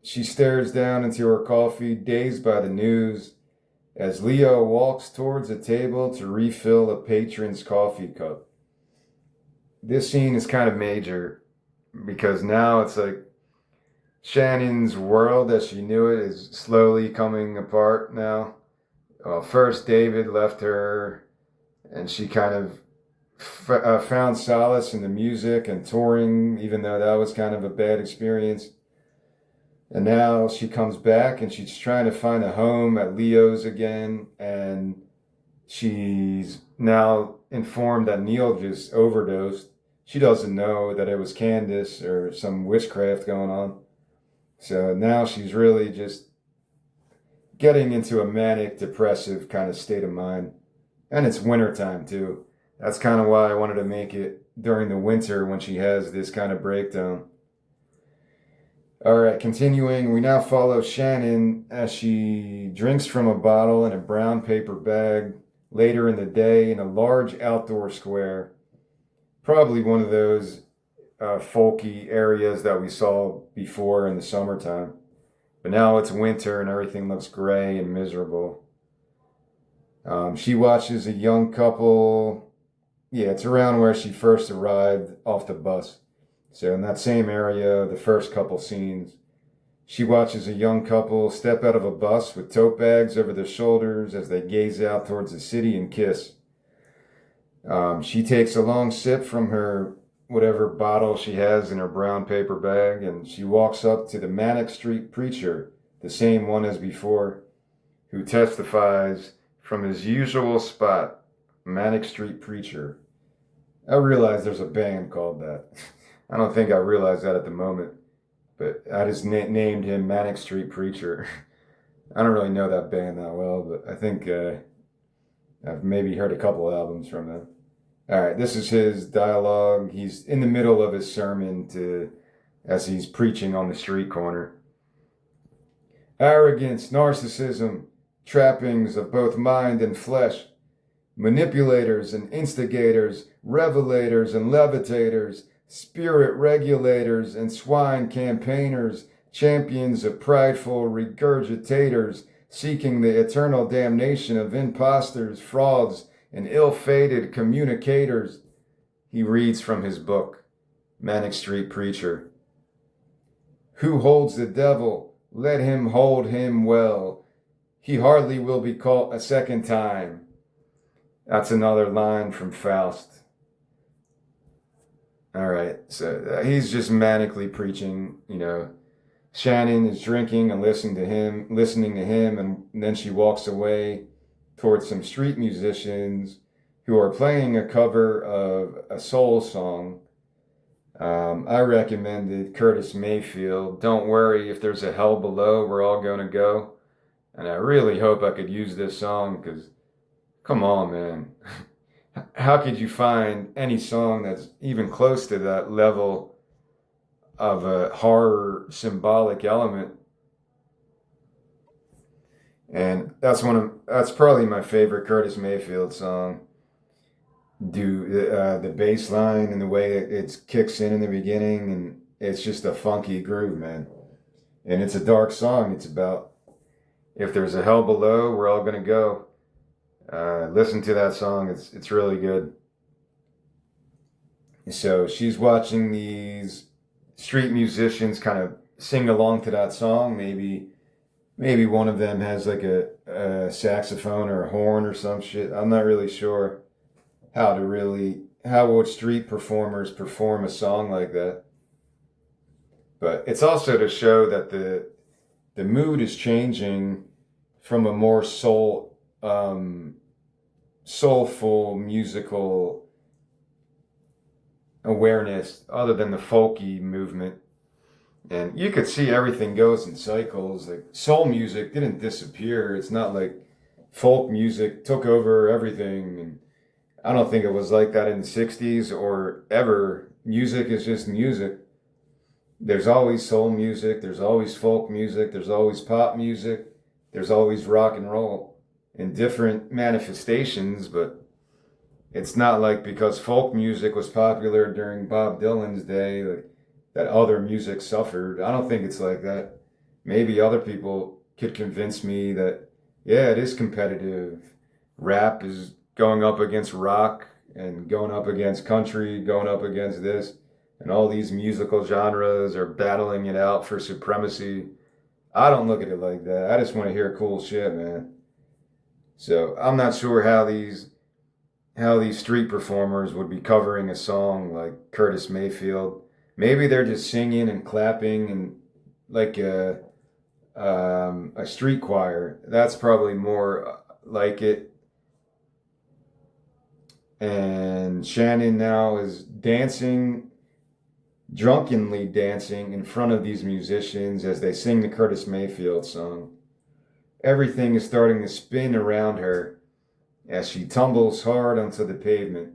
She stares down into her coffee, dazed by the news, as Leo walks towards a table to refill a patron's coffee cup. This scene is kind of major because now it's like Shannon's world as she knew it is slowly coming apart now. Well, first David left her and she kind of found solace in the music and touring, even though that was kind of a bad experience. And now she comes back and she's trying to find a home at Leo's again. And she's now informed that Neil just overdosed. She doesn't know that it was Candace or some witchcraft going on. So now she's really just getting into a manic, depressive kind of state of mind. And it's wintertime too. That's kind of why I wanted to make it during the winter when she has this kind of breakdown. All right, continuing, we now follow Shannon as she drinks from a bottle in a brown paper bag later in the day in a large outdoor square. Probably one of those folky areas that we saw before in the summertime. But now it's winter and everything looks gray and miserable. She watches a young couple. Yeah, it's around where she first arrived off the bus. So in that same area, the first couple scenes, she watches a young couple step out of a bus with tote bags over their shoulders as they gaze out towards the city and kiss. She takes a long sip from her whatever bottle she has in her brown paper bag, and she walks up to the Manic Street Preacher, the same one as before, who testifies from his usual spot, Manic Street Preacher. I realize there's a band called that. I don't think I realized that at the moment, but I just named him Manic Street Preacher. I don't really know that band that well, but I think I've maybe heard a couple albums from them. All right, this is his dialogue. He's in the middle of his sermon as he's preaching on the street corner. Arrogance, narcissism, trappings of both mind and flesh, manipulators and instigators, revelators and levitators, spirit regulators and swine campaigners, champions of prideful regurgitators, seeking the eternal damnation of impostors, frauds, and ill-fated communicators. He reads from his book, Manic Street Preacher. Who holds the devil? Let him hold him well. He hardly will be caught a second time. That's another line from Faust. All right, so he's just manically preaching, Shannon is drinking and listening to him, and then she walks away towards some street musicians who are playing a cover of a soul song. I recommended Curtis Mayfield, Don't Worry If There's a Hell Below, We're All Gonna Go. And I really hope I could use this song because, come on, man. how could you find any song that's even close to that level of a horror symbolic element? And that's probably my favorite Curtis Mayfield song. The bass line and the way it kicks in the beginning, and it's just a funky groove, man. And it's a dark song. It's about if there's a hell below, we're all gonna go. Listen to that song. It's really good. So she's watching these street musicians kind of sing along to that song. Maybe one of them has like a saxophone or a horn or some shit. I'm not really sure how would street performers perform a song like that. But it's also to show that the mood is changing from a more soulful musical awareness other than the folky movement. And you could see everything goes in cycles. Like soul music didn't disappear. It's not like folk music took over everything. And I don't think it was like that in the 60s or ever. Music is just music. There's always soul music, there's always folk music, there's always pop music, there's always rock and roll in different manifestations, but it's not like because folk music was popular during Bob Dylan's day, like, that other music suffered. I don't think it's like that. Maybe other people could convince me that, yeah, it is competitive. Rap is going up against rock and going up against country, going up against this, and all these musical genres are battling it out for supremacy. I don't look at it like that. I just want to hear cool shit, man. So I'm not sure how these street performers would be covering a song like Curtis Mayfield. Maybe they're just singing and clapping and like a street choir. That's probably more like it. And Shannon now is dancing, drunkenly dancing in front of these musicians as they sing the Curtis Mayfield song. Everything is starting to spin around her as she tumbles hard onto the pavement.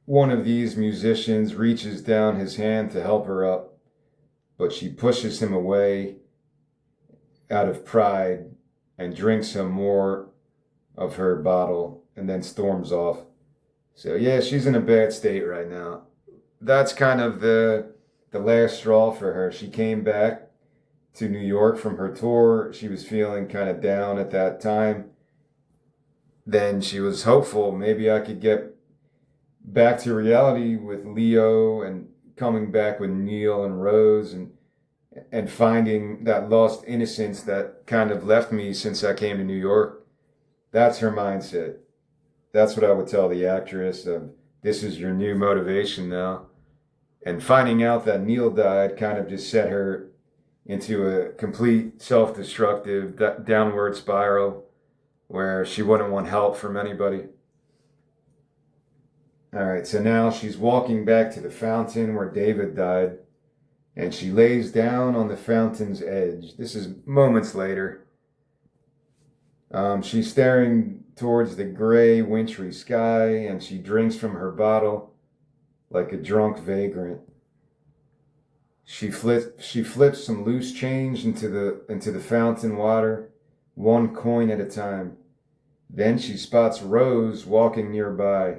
One of these musicians reaches down his hand to help her up, but she pushes him away out of pride and drinks some more of her bottle and then storms off. So yeah, she's in a bad state right now. That's kind of the last straw for her. She came back to New York from her tour. She was feeling kind of down at that time. Then she was hopeful maybe I could get back to reality with Leo and coming back with Neil and Rose and finding that lost innocence that kind of left me since I came to New York. That's her mindset. That's what I would tell the actress of this is your new motivation now. And finding out that Neil died kind of just set her into a complete self-destructive downward spiral where she wouldn't want help from anybody. All right, so now she's walking back to the fountain where David died, and she lays down on the fountain's edge. This is moments later. She's staring towards the gray, wintry sky, and she drinks from her bottle like a drunk vagrant. She flips some loose change into the fountain water, one coin at a time. Then she spots Rose walking nearby,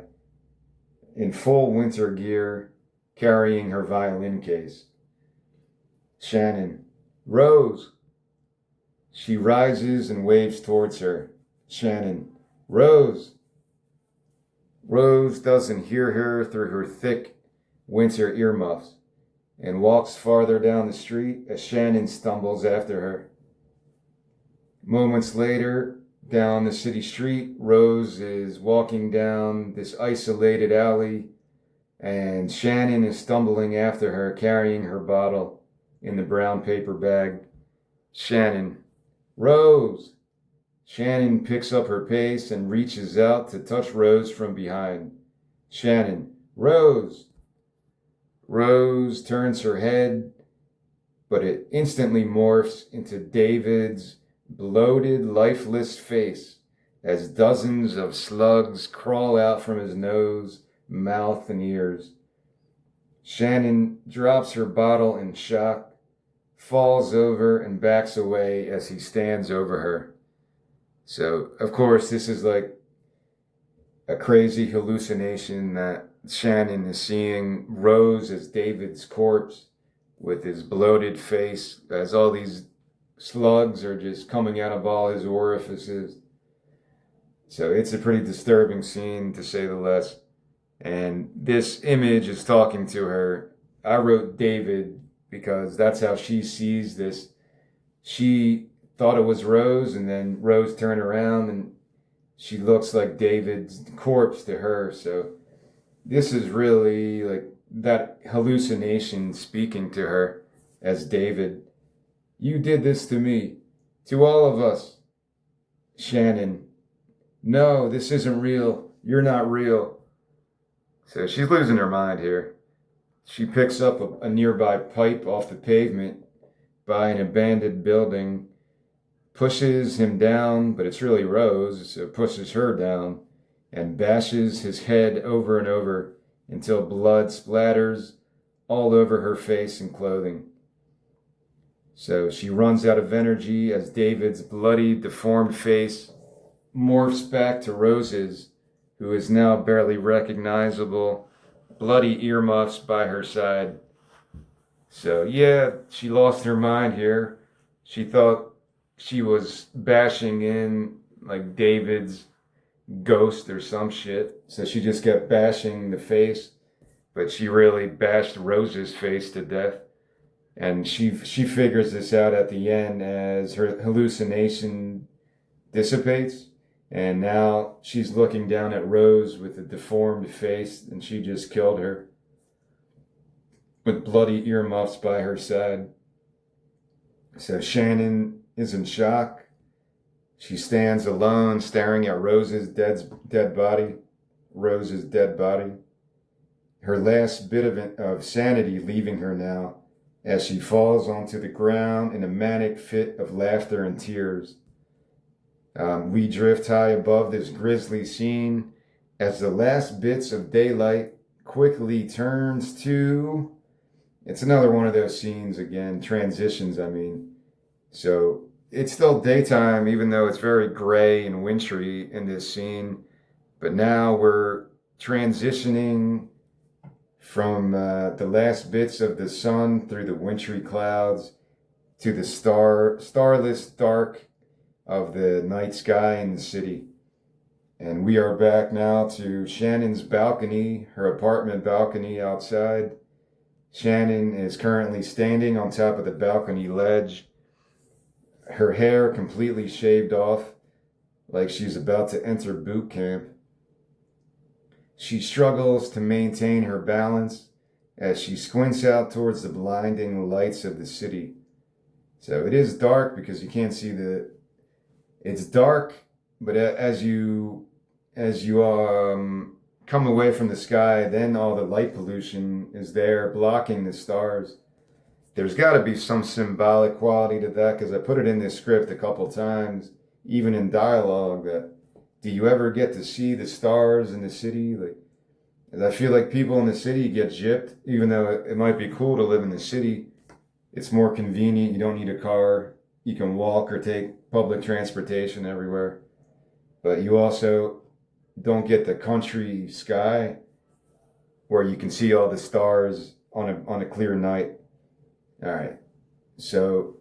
in full winter gear, carrying her violin case. Shannon, Rose. She rises and waves towards her. Shannon, Rose. Rose doesn't hear her through her thick winter earmuffs and walks farther down the street as Shannon stumbles after her. Moments later, down the city street, Rose is walking down this isolated alley, and Shannon is stumbling after her, carrying her bottle in the brown paper bag. Shannon, Rose! Shannon picks up her pace and reaches out to touch Rose from behind. Shannon, Rose! Rose turns her head, but it instantly morphs into David's bloated, lifeless face as dozens of slugs crawl out from his nose, mouth, and ears. Shannon drops her bottle in shock, falls over, and backs away as he stands over her. So, of course, this is like a crazy hallucination that Shannon is seeing Rose as David's corpse with his bloated face, as all these slugs are just coming out of all his orifices. So it's a pretty disturbing scene, to say the least. And this image is talking to her. I wrote David because that's how she sees this. She thought it was Rose, and then Rose turned around and she looks like David's corpse to her. So this is really like that hallucination speaking to her as David. You did this to me, to all of us. Shannon, no, this isn't real. You're not real. So she's losing her mind here. She picks up a nearby pipe off the pavement by an abandoned building, pushes him down, but it's really Rose, so pushes her down, and bashes his head over and over until blood splatters all over her face and clothing. So she runs out of energy as David's bloody, deformed face morphs back to Rose's, who is now barely recognizable, bloody earmuffs by her side. So yeah, she lost her mind here. She thought she was bashing in like David's ghost or some shit. So she just kept bashing the face, but she really bashed Rose's face to death. And she figures this out at the end as her hallucination dissipates. And now she's looking down at Rose with a deformed face, and she just killed her with bloody earmuffs by her side. So Shannon is in shock. She stands alone, staring at Rose's dead body. Rose's dead body. Her last bit of sanity leaving her now, as she falls onto the ground in a manic fit of laughter and tears. We drift high above this grisly scene as the last bits of daylight quickly turns to... It's another one of those scenes again, transitions, I mean. So it's still daytime, even though it's very gray and wintry in this scene. But now we're transitioning from the last bits of the sun through the wintry clouds to the starless dark of the night sky in the city. And we are back now to Shannon's balcony, her apartment balcony outside. Shannon is currently standing on top of the balcony ledge, her hair completely shaved off, like she's about to enter boot camp. She struggles to maintain her balance as she squints out towards the blinding lights of the city. So it is dark because you can't see it's dark, but as you come away from the sky, then all the light pollution is there blocking the stars. There's got to be some symbolic quality to that, because I put it in this script a couple times, even in dialogue, that do you ever get to see the stars in the city? Like, I feel like people in the city get gypped, even though it might be cool to live in the city. It's more convenient. You don't need a car. You can walk or take public transportation everywhere. But you also don't get the country sky where you can see all the stars on a clear night. All right. So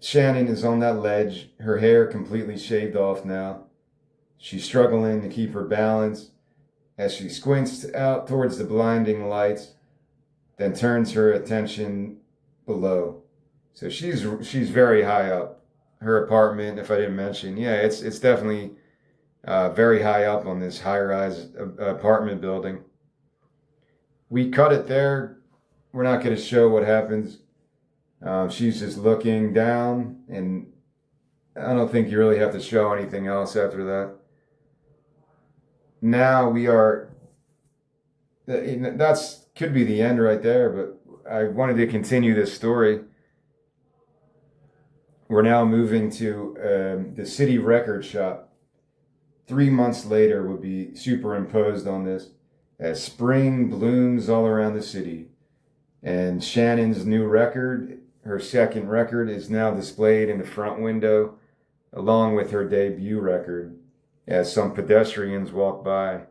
Shannon is on that ledge, her hair completely shaved off now. She's struggling to keep her balance as she squints out towards the blinding lights, then turns her attention below. So she's very high up. Her apartment, if I didn't mention, yeah, it's definitely very high up on this high-rise apartment building. We cut it there. We're not going to show what happens. She's just looking down, and I don't think you really have to show anything else after that. Now we are, that's could be the end right there, but I wanted to continue this story. We're now moving to the city record shop. 3 months later would be superimposed on this as spring blooms all around the city. And Shannon's new record, her second record, is now displayed in the front window along with her debut record as some pedestrians walk by.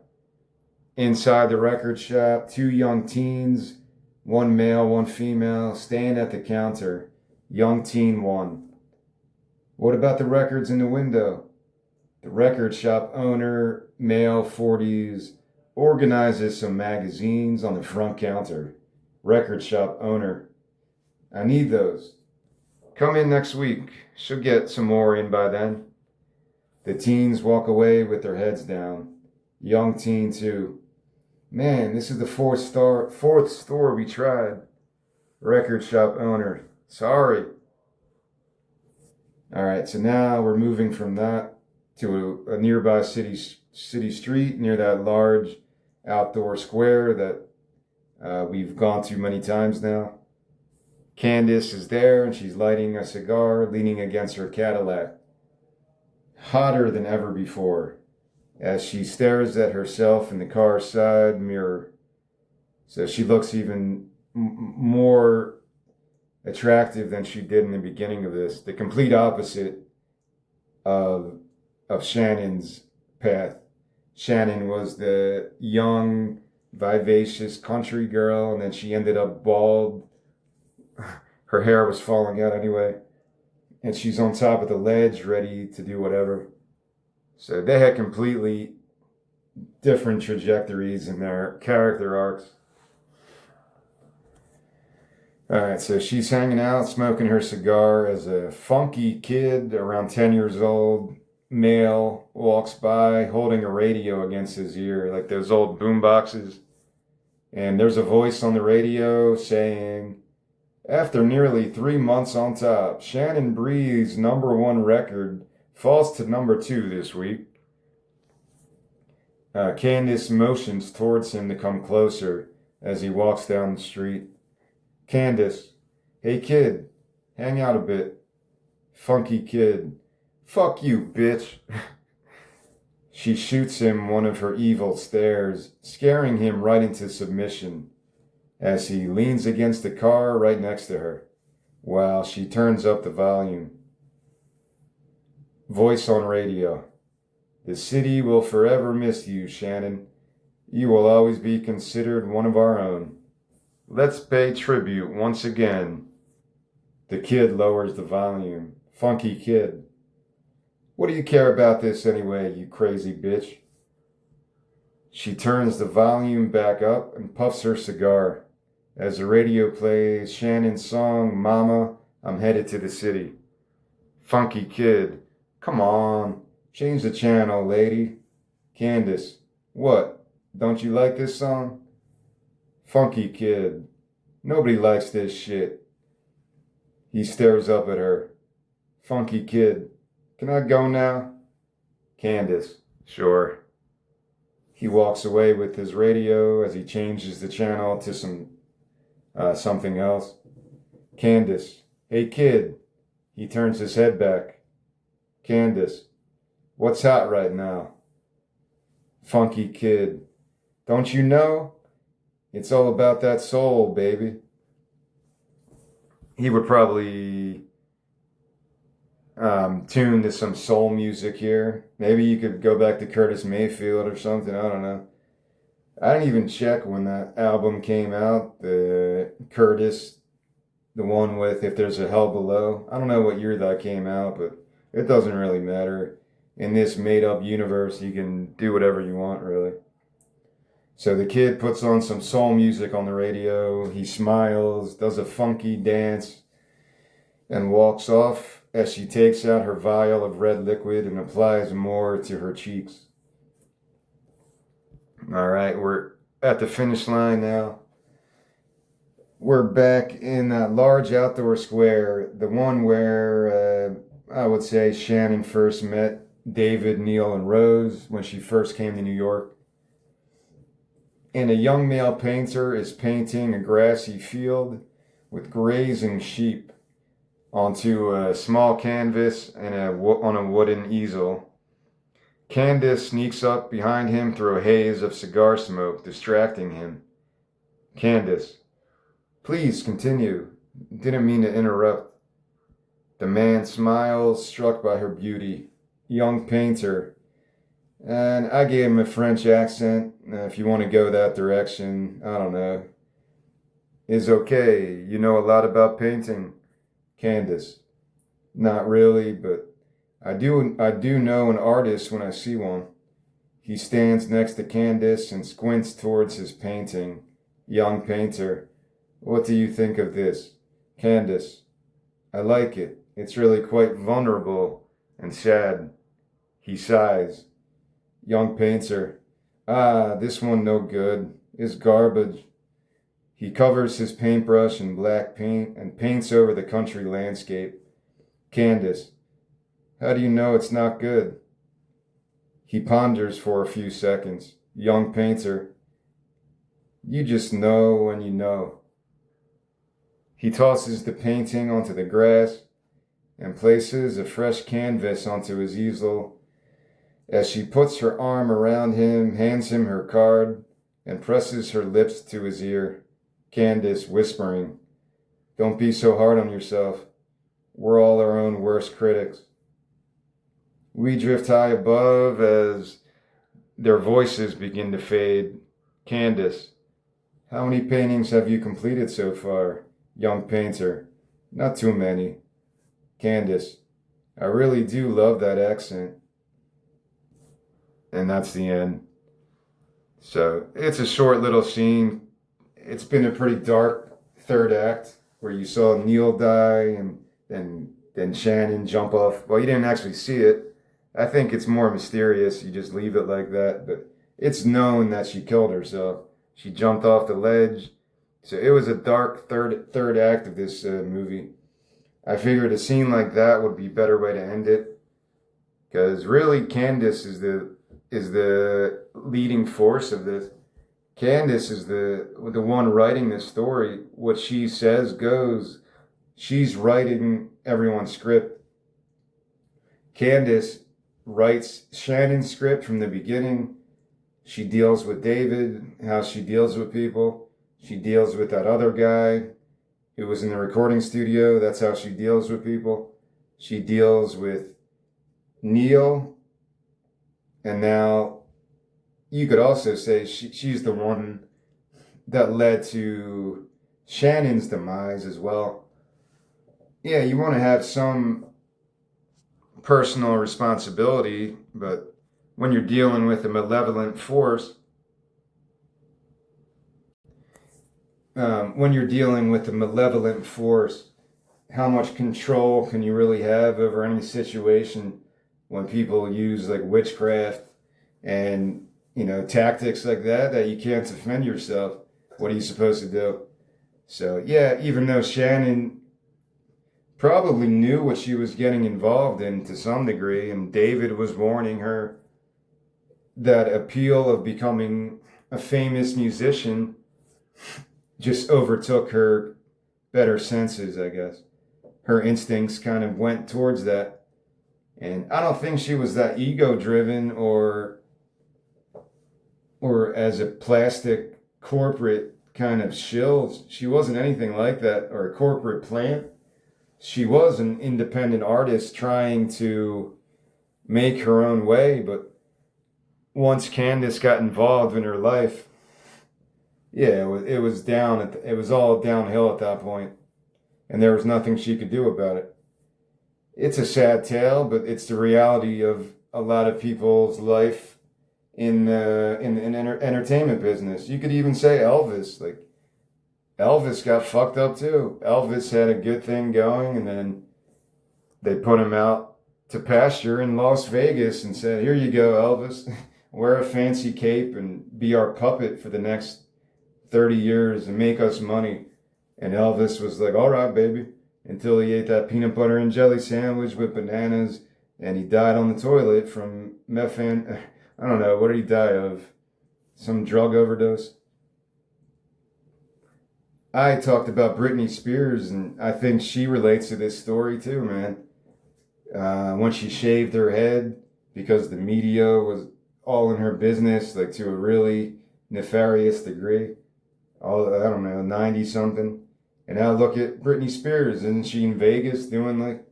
Inside the record shop, two young teens, one male, one female, stand at the counter. Young teen one. What about the records in the window? The record shop owner, male 40s, organizes some magazines on the front counter. Record shop owner. I need those. Come in next week. She'll get some more in by then. The teens walk away with their heads down. Young teen two. Man, this is the fourth store we tried. Record shop owner. Sorry. All right, so now we're moving from that to a nearby city street near that large outdoor square that we've gone to many times now. Candace is there and she's lighting a cigar, leaning against her Cadillac. Hotter than ever before as she stares at herself in the car's side mirror. So she looks even more attractive than she did in the beginning of this. The complete opposite of Shannon's path. Shannon was the young, vivacious country girl, and then she ended up bald. Her hair was falling out anyway. And she's on top of the ledge, ready to do whatever. So they had completely different trajectories in their character arcs. Alright, so she's hanging out, smoking her cigar as a funky kid around 10 years old, male, walks by holding a radio against his ear, like those old boom boxes. And there's a voice on the radio saying, after nearly 3 months on top, Shannon Bree's #1 record falls to #2 this week. Candace motions towards him to come closer as he walks down the street. Candace, hey kid, hang out a bit. Funky kid, fuck you, bitch. She shoots him one of her evil stares, scaring him right into submission as he leans against the car right next to her, while she turns up the volume. Voice on radio. The city will forever miss you, Shannon. You will always be considered one of our own. Let's pay tribute once again. The kid lowers the volume. Funky kid. What do you care about this anyway, you crazy bitch? She turns the volume back up and puffs her cigar as the radio plays Shannon's song, Mama, I'm Headed to the City. Funky kid. Come on, change the channel, lady. Candace. What? Don't you like this song? Funky kid. Nobody likes this shit. He stares up at her. Funky kid. Can I go now? Candace. Sure. He walks away with his radio as he changes the channel to something else. Candace. Hey kid. He turns his head back. Candace. What's hot right now? Funky kid. Don't you know? It's all about that soul, baby. He would probably tune to some soul music here. Maybe you could go back to Curtis Mayfield or something. I don't know. I didn't even check when that album came out. The Curtis, the one with If There's a Hell Below. I don't know what year that came out, but it doesn't really matter. In this made-up universe, you can do whatever you want, really. So the kid puts on some soul music on the radio. He smiles, does a funky dance, and walks off as she takes out her vial of red liquid and applies more to her cheeks. All right, we're at the finish line now. We're back in that large outdoor square, the one where I would say Shannon first met David, Neil, and Rose when she first came to New York. And a young male painter is painting a grassy field with grazing sheep onto a small canvas and on a wooden easel. Candace sneaks up behind him through a haze of cigar smoke, distracting him. Candace, please continue. Didn't mean to interrupt. The man smiles, struck by her beauty. Young painter. And I gave him a French accent. If you want to go that direction, I don't know. Is okay. You know a lot about painting. Candace. Not really, but I do know an artist when I see one. He stands next to Candace and squints towards his painting. Young painter. What do you think of this? Candace. I like it. It's really quite vulnerable and sad. He sighs. Young painter. This one no good. It's garbage. He covers his paintbrush in black paint and paints over the country landscape. Candace. How do you know it's not good? He ponders for a few seconds. Young painter. You just know when you know. He tosses the painting onto the grass and places a fresh canvas onto his easel. As she puts her arm around him, hands him her card, and presses her lips to his ear. Candace whispering, don't be so hard on yourself. We're all our own worst critics. We drift high above as their voices begin to fade. Candace, how many paintings have you completed so far? Young painter, not too many. Candace, I really do love that accent. And that's the end. So it's a short little scene. It's been a pretty dark third act where you saw Neil die and then Shannon jump off. Well, you didn't actually see it. I think it's more mysterious. You just leave it like that. But it's known that she killed herself. She jumped off the ledge. So it was a dark third act of this movie. I figured a scene like that would be a better way to end it. Because really, Candace is the leading force of this. Candace is the one writing this story. What she says goes. She's writing everyone's script. Candace writes Shannon's script from the beginning. She deals with David, how she deals with people. She deals with that other guy who was in the recording studio. That's how she deals with people. She deals with Neil. And now you could also say she's the one that led to Shannon's demise as well. Yeah, you want to have some personal responsibility, but when you're dealing with a malevolent force, how much control can you really have over any situation when people use like witchcraft and tactics like that you can't defend yourself? What are you supposed to do? So yeah, even though Shannon probably knew what she was getting involved in to some degree, and David was warning her, that appeal of becoming a famous musician just overtook her better senses, I guess. Her instincts kind of went towards that. And I don't think she was that ego-driven or as a plastic corporate kind of shill. She wasn't anything like that, or a corporate plant. She was an independent artist trying to make her own way, but once Candace got involved in her life, yeah, it was all downhill at that point, and there was nothing she could do about it. It's a sad tale, but it's the reality of a lot of people's life in entertainment business. You could even say Elvis. Like, Elvis got fucked up too. Elvis had a good thing going, and then they put him out to pasture in Las Vegas and said, here you go, Elvis. Wear a fancy cape and be our puppet for the next 30 years and make us money. And Elvis was like, all right, baby. Until he ate that peanut butter and jelly sandwich with bananas, and he died on the toilet from I don't know, what did he die of? Some drug overdose? I talked about Britney Spears, and I think she relates to this story too, man. When she shaved her head because the media was all in her business, like to a really nefarious degree. All I don't know, 90 something. And now look at Britney Spears. Isn't she in Vegas doing like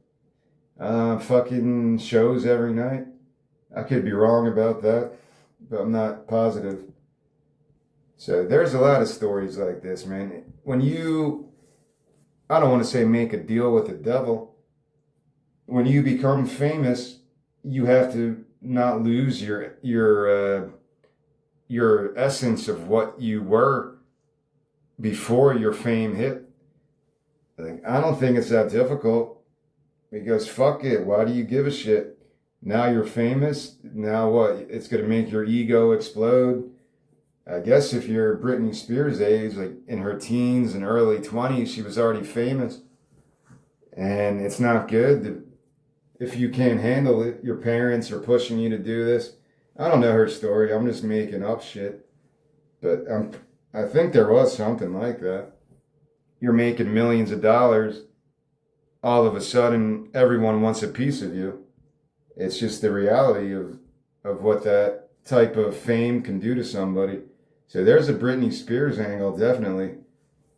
fucking shows every night? I could be wrong about that, but I'm not positive. So there's a lot of stories like this, man. When you, I don't want to say make a deal with the devil, when you become famous, you have to not lose your essence of what you were before your fame hit. Like, I don't think it's that difficult because fuck it. Why do you give a shit? Now you're famous. Now what? It's gonna make your ego explode. I guess if you're Britney Spears' age, like in her teens and early 20s, she was already famous. And it's not good if you can't handle it. Your parents are pushing you to do this. I don't know her story. I'm just making up shit. But I think there was something like that. You're making millions of dollars. All of a sudden, everyone wants a piece of you. It's just the reality of what that type of fame can do to somebody. So there's a Britney Spears angle, definitely.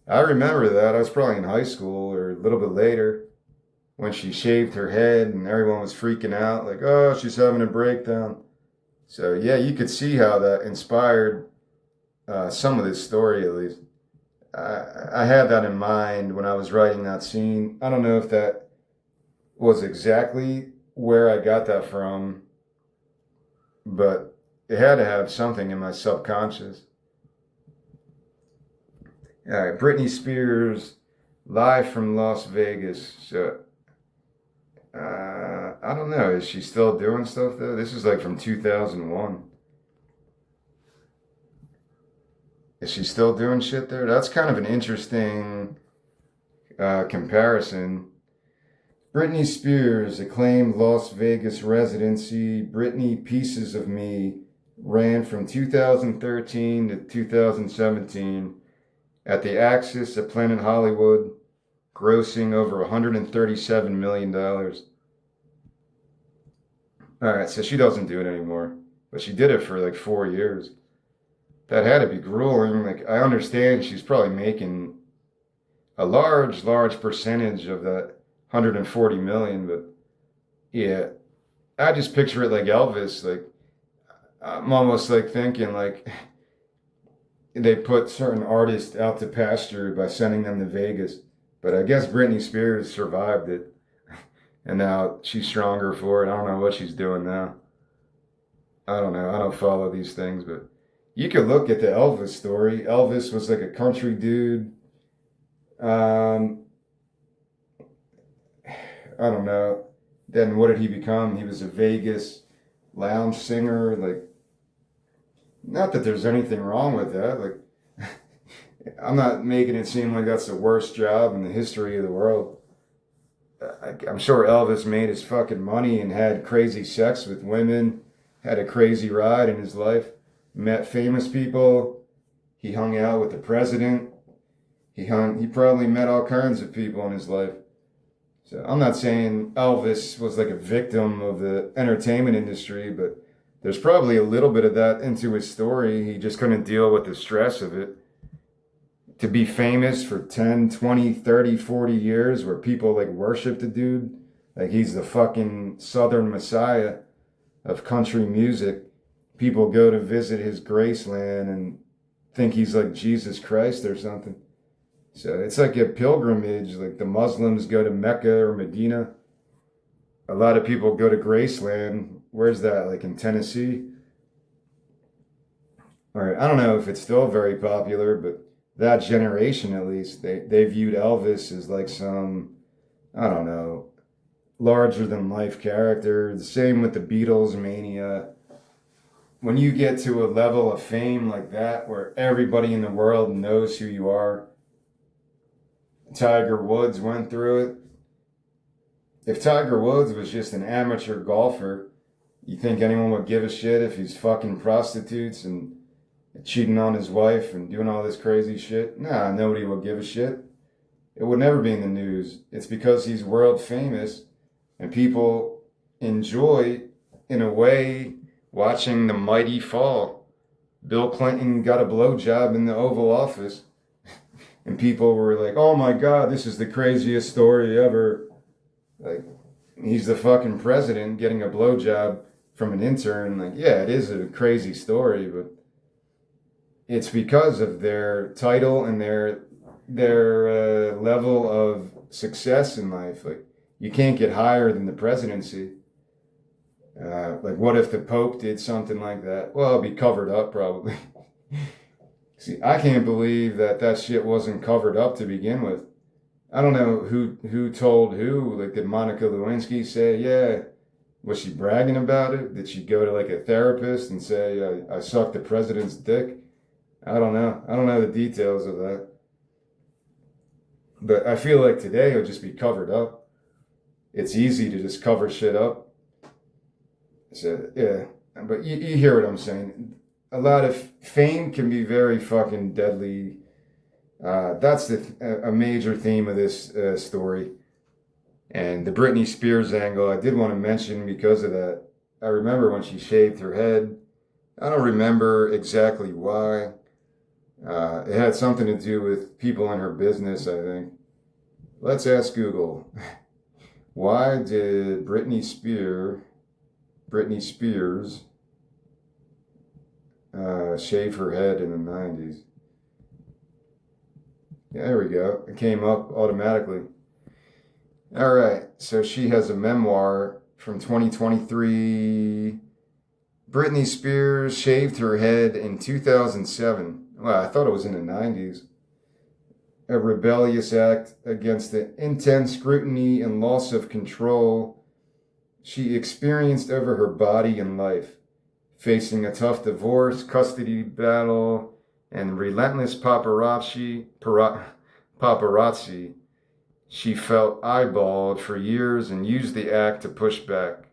I remember that. I was probably in high school or a little bit later when she shaved her head and everyone was freaking out, like, oh, she's having a breakdown. So yeah, you could see how that inspired some of this story, at least. I had that in mind when I was writing that scene. I don't know if that was exactly where I got that from, but it had to have something in my subconscious. All right, Britney Spears, live from Las Vegas. So, I don't know. Is she still doing stuff though? This is like from 2001. Is she still doing shit there? That's kind of an interesting comparison. Britney Spears, acclaimed Las Vegas residency, Britney Pieces of Me, ran from 2013 to 2017 at the Axis at Planet Hollywood, grossing over $137 million. All right, so she doesn't do it anymore, but she did it for like 4 years. That had to be grueling. Like, I understand she's probably making a large percentage of that 140 million, but yeah, I just picture it like Elvis. Like, I'm almost like thinking like they put certain artists out to pasture by sending them to Vegas. But I guess Britney Spears survived it, and now she's stronger for it. I don't know what she's doing now. I don't know. I don't follow these things, but you could look at the Elvis story. Elvis was like a country dude. Um, I don't know. Then what did he become? He was a Vegas lounge singer. Like, not that there's anything wrong with that. Like, I'm not making it seem like that's the worst job in the history of the world. I'm sure Elvis made his fucking money and had crazy sex with women, had a crazy ride in his life, met famous people. He hung out with the president. He probably met all kinds of people in his life. So I'm not saying Elvis was like a victim of the entertainment industry, but there's probably a little bit of that into his story. He just couldn't deal with the stress of it. To be famous for 10, 20, 30, 40 years where people like worship the dude, like he's the fucking Southern Messiah of country music. People go to visit his Graceland and think he's like Jesus Christ or something. So it's like a pilgrimage, like the Muslims go to Mecca or Medina. A lot of people go to Graceland. Where's that? Like in Tennessee? All right, I don't know if it's still very popular, but that generation at least, they viewed Elvis as like some, I don't know, larger than life character. The same with the Beatles mania. When you get to a level of fame like that, where everybody in the world knows who you are, Tiger Woods went through it. If Tiger Woods was just an amateur golfer, you think anyone would give a shit if he's fucking prostitutes and cheating on his wife and doing all this crazy shit. Nah, nobody will give a shit. It would never be in the news. It's because he's world famous and people enjoy, in a way, watching the mighty fall. Bill Clinton got a blowjob in the Oval Office, and people were like, oh my God, this is the craziest story ever. Like, he's the fucking president getting a blowjob from an intern. Like, yeah, it is a crazy story, but it's because of their title and their level of success in life. Like, you can't get higher than the presidency. Like, what if the Pope did something like that? Well, it'd be covered up probably. See, I can't believe that shit wasn't covered up to begin with. I don't know who told who. Like, did Monica Lewinsky say, yeah? Was she bragging about it? Did she go to like a therapist and say, I sucked the president's dick? I don't know. I don't know the details of that. But I feel like today it'll just be covered up. It's easy to just cover shit up. So, yeah. But you hear what I'm saying. A lot of fame can be very fucking deadly. That's a major theme of this story. And the Britney Spears angle, I did want to mention because of that. I remember when she shaved her head. I don't remember exactly why. It had something to do with people in her business, I think. Let's ask Google. Why did Britney Spears shave her head in the 90s? Yeah, there we go. It came up automatically. All right, so she has a memoir from 2023. Britney Spears shaved her head in 2007. Well, I thought it was in the 90s. A rebellious act against the intense scrutiny and loss of control she experienced over her body and life, facing a tough divorce, custody battle, and relentless paparazzi. She felt eyeballed for years and used the act to push back.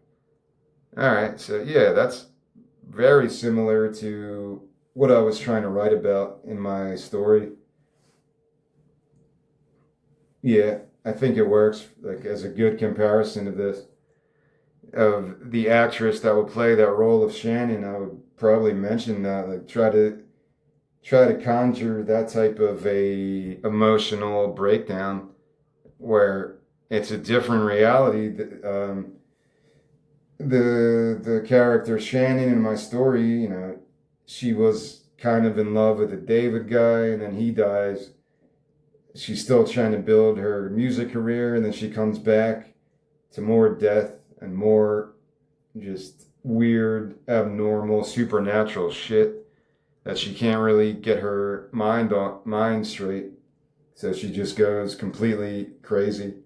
All right, so yeah, that's very similar to what I was trying to write about in my story. Yeah, I think it works like as a good comparison of this. Of the actress that would play that role of Shannon, I would probably mention that, like try to conjure that type of a emotional breakdown where it's a different reality. The character Shannon in my story, you know, she was kind of in love with a David guy, and then he dies. She's still trying to build her music career, and then she comes back to more death and more just weird, abnormal, supernatural shit that she can't really get her mind straight. So she just goes completely crazy.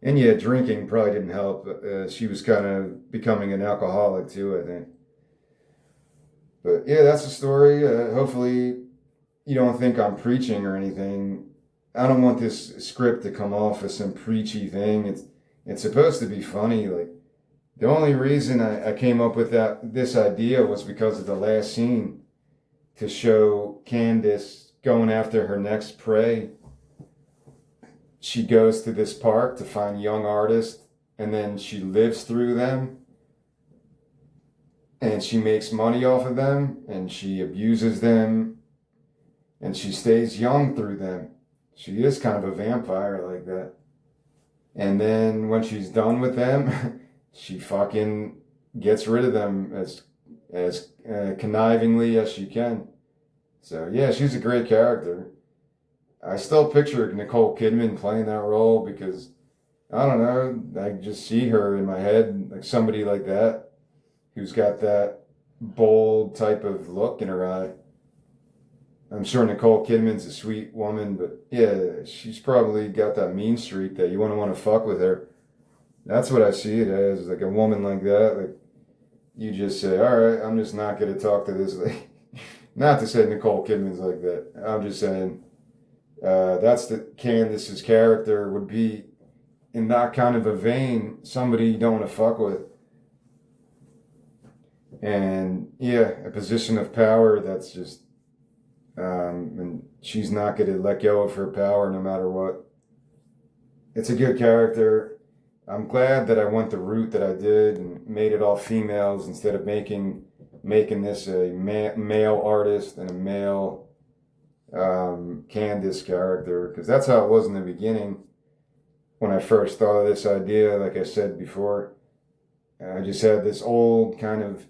And yeah, drinking probably didn't help. She was kind of becoming an alcoholic too, I think. But yeah, that's the story. Hopefully you don't think I'm preaching or anything. I don't want this script to come off as some preachy thing. It's supposed to be funny. Like, the only reason I came up with this idea was because of the last scene, to show Candace going after her next prey. She goes to this park to find young artists, and then she lives through them, and she makes money off of them, and she abuses them, and she stays young through them. She is kind of a vampire like that. And then when she's done with them, she fucking gets rid of them as connivingly as she can. So yeah, she's a great character. I still picture Nicole Kidman playing that role because, I don't know, I just see her in my head, like somebody like that, who's got that bold type of look in her eye. I'm sure Nicole Kidman's a sweet woman, but yeah, she's probably got that mean streak that you want to fuck with her. That's what I see it as, like a woman like that. Like, you just say, all right, I'm just not going to talk to this lady. Not to say Nicole Kidman's like that. I'm just saying that's the Candace's character would be in that kind of a vein, somebody you don't want to fuck with. And yeah, a position of power that's just, and she's not going to let go of her power no matter what. It's a good character. I'm glad that I went the route that I did and made it all females instead of making this a male artist and a male Candace character, because that's how it was in the beginning when I first thought of this idea. Like I said before, I just had this old kind of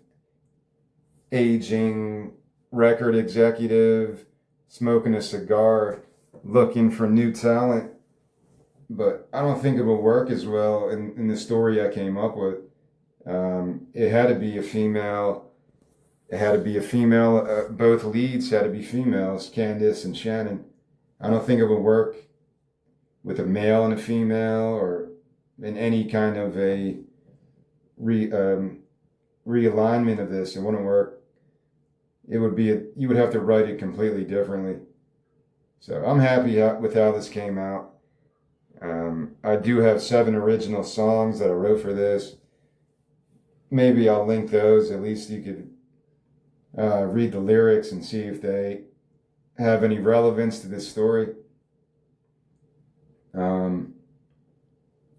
aging record executive smoking a cigar looking for new talent, but I don't think it will work as well in the story I came up with. It had to be a female. It had to be a female. Both leads had to be females, Candace and Shannon. I don't think it would work with a male and a female, or in any kind of a realignment of this. It wouldn't work. It would be you would have to write it completely differently. So I'm happy with how this came out. I do have 7 original songs that I wrote for this. Maybe I'll link those. At least you could read the lyrics and see if they have any relevance to this story. On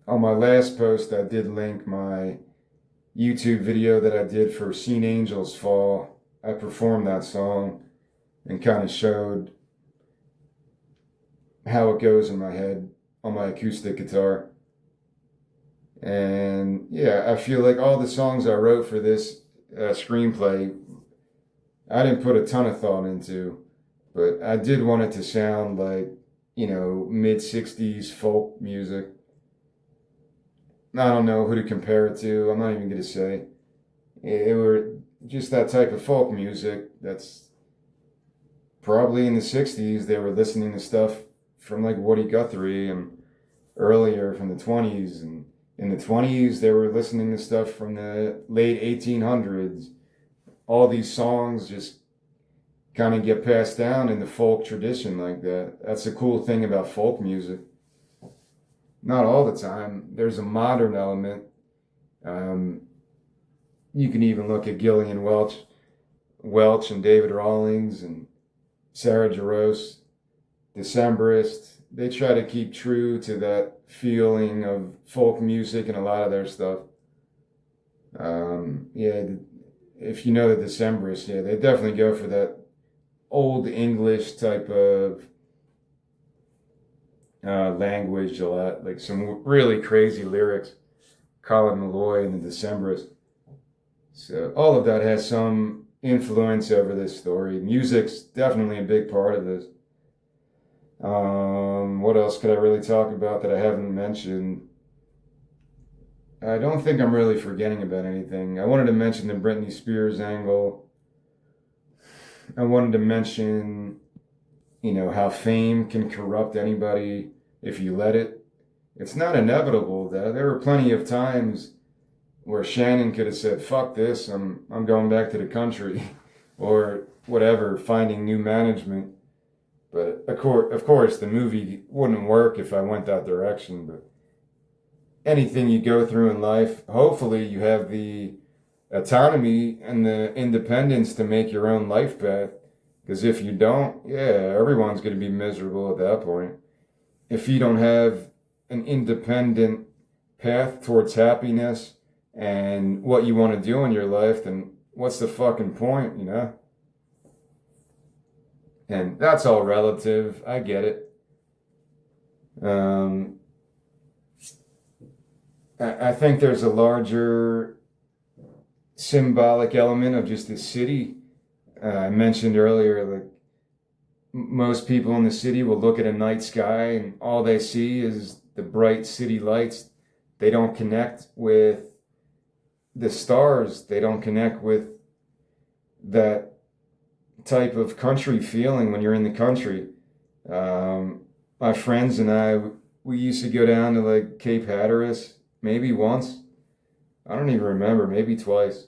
my last post, I did link my YouTube video that I did for Seen Angels Fall. I performed that song and kind of showed how it goes in my head on my acoustic guitar. And yeah, I feel like all the songs I wrote for this screenplay, I didn't put a ton of thought into, but I did want it to sound like, mid-60s folk music. I don't know who to compare it to. I'm not even going to say. It were just that type of folk music that's probably in the 60s. They were listening to stuff from like Woody Guthrie and earlier from the 20s. And in the 20s, they were listening to stuff from the late 1800s. All these songs just kind of get passed down in the folk tradition like that. That's the cool thing about folk music. Not all the time. There's a modern element. You can even look at Gillian Welch and David Rawlings and Sarah Jarosz, Decemberists. They try to keep true to that feeling of folk music in a lot of their stuff. If you know the Decemberists, they definitely go for that old English type of language a lot, like some really crazy lyrics. Colin Meloy and the Decemberists. So all of that has some influence over this story. Music's definitely a big part of this. What else could I really talk about that I haven't mentioned? I don't think I'm really forgetting about anything. I wanted to mention the Britney Spears angle. I wanted to mention, how fame can corrupt anybody if you let it. It's not inevitable, though. There were plenty of times where Shannon could have said, fuck this, I'm going back to the country, or whatever, finding new management. But of course, the movie wouldn't work if I went that direction. But anything you go through in life, hopefully you have the autonomy and the independence to make your own life path. Because if you don't, everyone's going to be miserable at that point. If you don't have an independent path towards happiness and what you want to do in your life, then what's the fucking point, And that's all relative. I get it. I think there's a larger symbolic element of just the city. I mentioned earlier, like most people in the city will look at a night sky and all they see is the bright city lights. They don't connect with the stars. They don't connect with that type of country feeling when you're in the country. My friends and I, we used to go down to like Cape Hatteras maybe once. I don't even remember, maybe twice.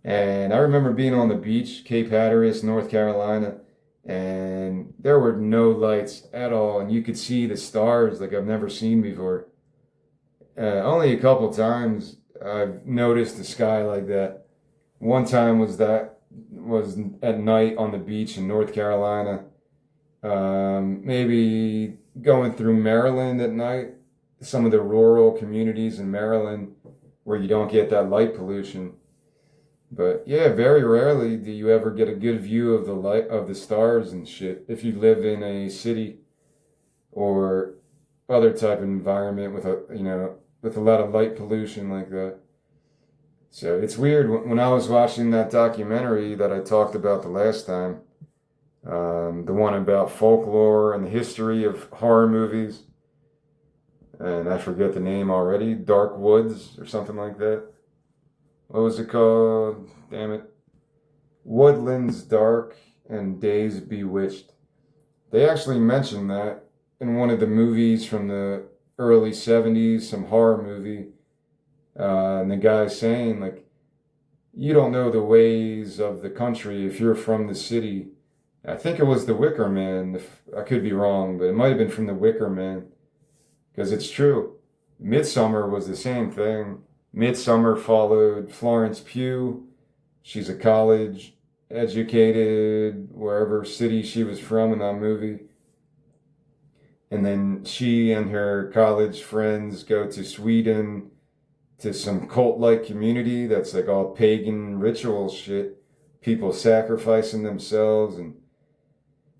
And I remember being on the beach, Cape Hatteras, North Carolina, and there were no lights at all, and you could see the stars like I've never seen before. Only a couple times I've noticed the sky like that. One time was at night on the beach in North Carolina. Maybe going through Maryland at night, some of the rural communities in Maryland where you don't get that light pollution. But yeah, very rarely do you ever get a good view of the light of the stars and shit if you live in a city or other type of environment with with a lot of light pollution like that. So it's weird when I was watching that documentary that I talked about the last time, the one about folklore and the history of horror movies, and I forget the name already, Dark Woods or something like that. What was it called? Damn it. Woodlands Dark and Days Bewitched. They actually mentioned that in one of the movies from the early 70s, some horror movie. And the guy's saying, like, you don't know the ways of the country if you're from the city. I think it was The Wicker Man. If I could be wrong, but it might have been from The Wicker Man. Because it's true. Midsummer was the same thing. Midsummer followed Florence Pugh. She's a college educated, wherever city she was from in that movie. And then she and her college friends go to Sweden to some cult-like community that's like all pagan ritual shit. People sacrificing themselves and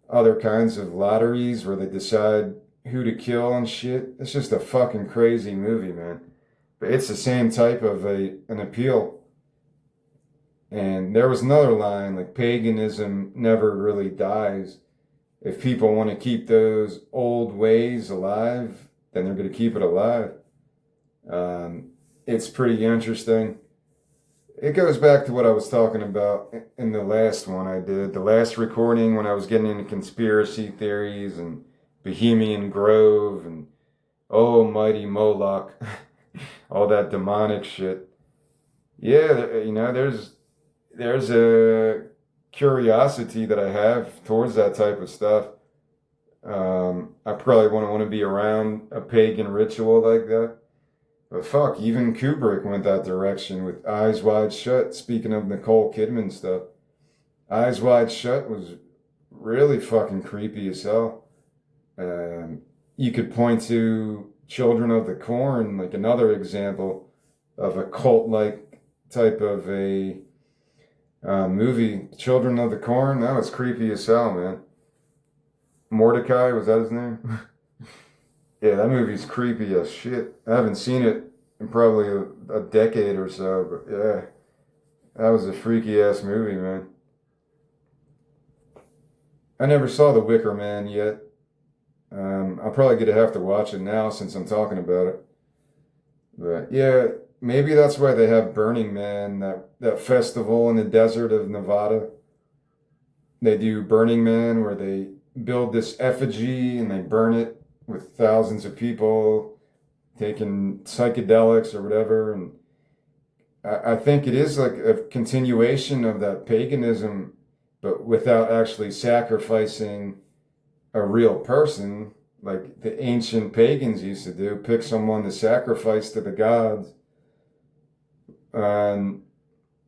other kinds of lotteries where they decide who to kill and shit. It's just a fucking crazy movie, man. But it's the same type of an appeal. And there was another line, like paganism never really dies. If people want to keep those old ways alive, then they're going to keep it alive. It's pretty interesting. It goes back to what I was talking about in the last one I did, the last recording when I was getting into conspiracy theories and Bohemian Grove and oh mighty Moloch, all that demonic shit. Yeah, there's a curiosity that I have towards that type of stuff. I probably wouldn't want to be around a pagan ritual like that. But fuck, even Kubrick went that direction with Eyes Wide Shut. Speaking of Nicole Kidman stuff, Eyes Wide Shut was really fucking creepy as hell. You could point to Children of the Corn, like another example of a cult-like type of a movie. Children of the Corn, that was creepy as hell, man. Mordecai, was that his name? Yeah, that movie's creepy as shit. I haven't seen it in probably a decade or so, but yeah, that was a freaky ass movie, man. I never saw The Wicker Man yet. I'm probably gonna have to watch it now since I'm talking about it. But yeah, maybe that's why they have Burning Man, that festival in the desert of Nevada. They do Burning Man where they build this effigy and they burn it with thousands of people taking psychedelics or whatever. And I think it is like a continuation of that paganism, but without actually sacrificing a real person like the ancient pagans used to do, pick someone to sacrifice to the gods. And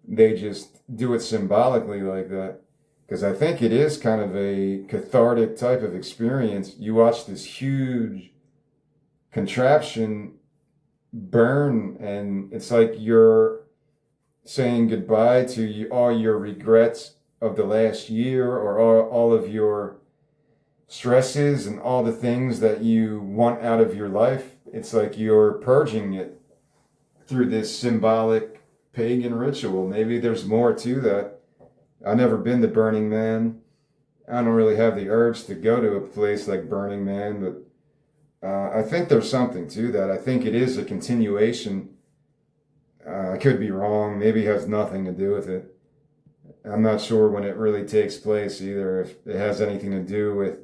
they just do it symbolically like that. Because I think it is kind of a cathartic type of experience. You watch this huge contraption burn, and it's like you're saying goodbye to all your regrets of the last year or all of your stresses and all the things that you want out of your life. It's like you're purging it through this symbolic pagan ritual. Maybe there's more to that. I've never been to Burning Man. I don't really have the urge to go to a place like Burning Man, but I think there's something to that. I think it is a continuation. I could be wrong. Maybe it has nothing to do with it. I'm not sure when it really takes place either, if it has anything to do with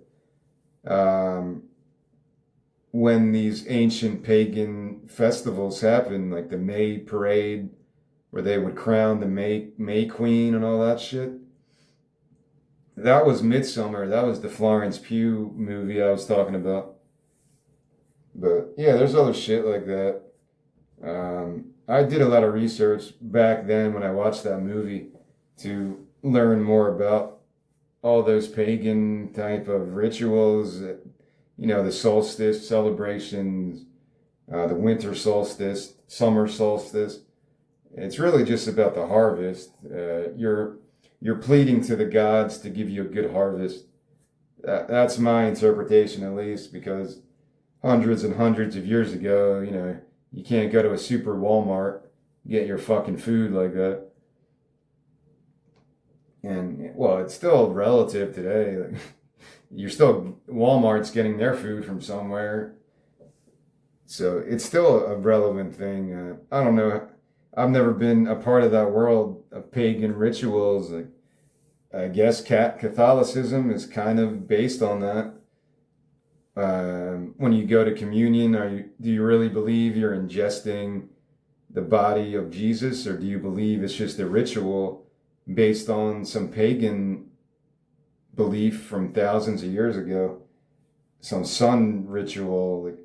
when these ancient pagan festivals happen, like the May Parade, where they would crown the May Queen and all that shit. That was Midsummer. That was the Florence Pugh movie I was talking about. But yeah, there's other shit like that. I did a lot of research back then when I watched that movie to learn more about all those pagan type of rituals, the solstice celebrations, the winter solstice, summer solstice. It's really just about the harvest. You're pleading to the gods to give you a good harvest. That's my interpretation, at least, because hundreds and hundreds of years ago, you can't go to a super Walmart, get your fucking food like that. And well, it's still relative today. Like, you're still Walmart's getting their food from somewhere, so it's still a relevant thing. I don't know. I've never been a part of that world of pagan rituals. Like, I guess Catholicism is kind of based on that. When you go to communion, do you really believe you're ingesting the body of Jesus, or do you believe it's just a ritual based on some pagan belief from thousands of years ago? Some sun ritual. Like,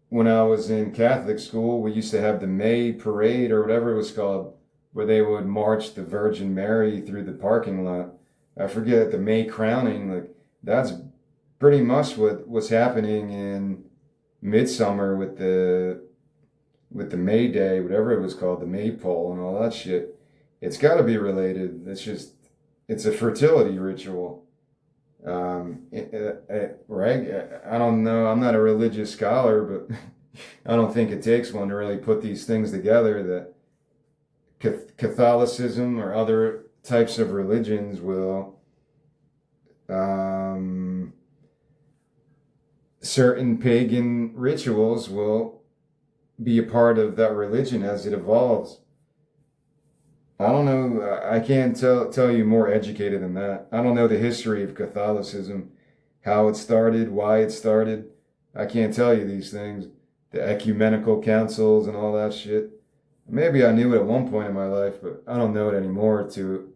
when I was in Catholic school, we used to have the May parade or whatever it was called, where they would march the Virgin Mary through the parking lot. I forget, the May crowning. Like, that's pretty much what's happening in Midsummer with the May Day, whatever it was called, the Maypole and all that shit. It's got to be related. It's a fertility ritual. Right? I don't know. I'm not a religious scholar, but I don't think it takes one to really put these things together, that Catholicism or other types of religions will, certain pagan rituals will be a part of that religion as it evolves. I don't know. I can't tell you more educated than that. I don't know the history of Catholicism, how it started, why it started. I can't tell you these things. The ecumenical councils and all that shit. Maybe I knew it at one point in my life, but I don't know it anymore to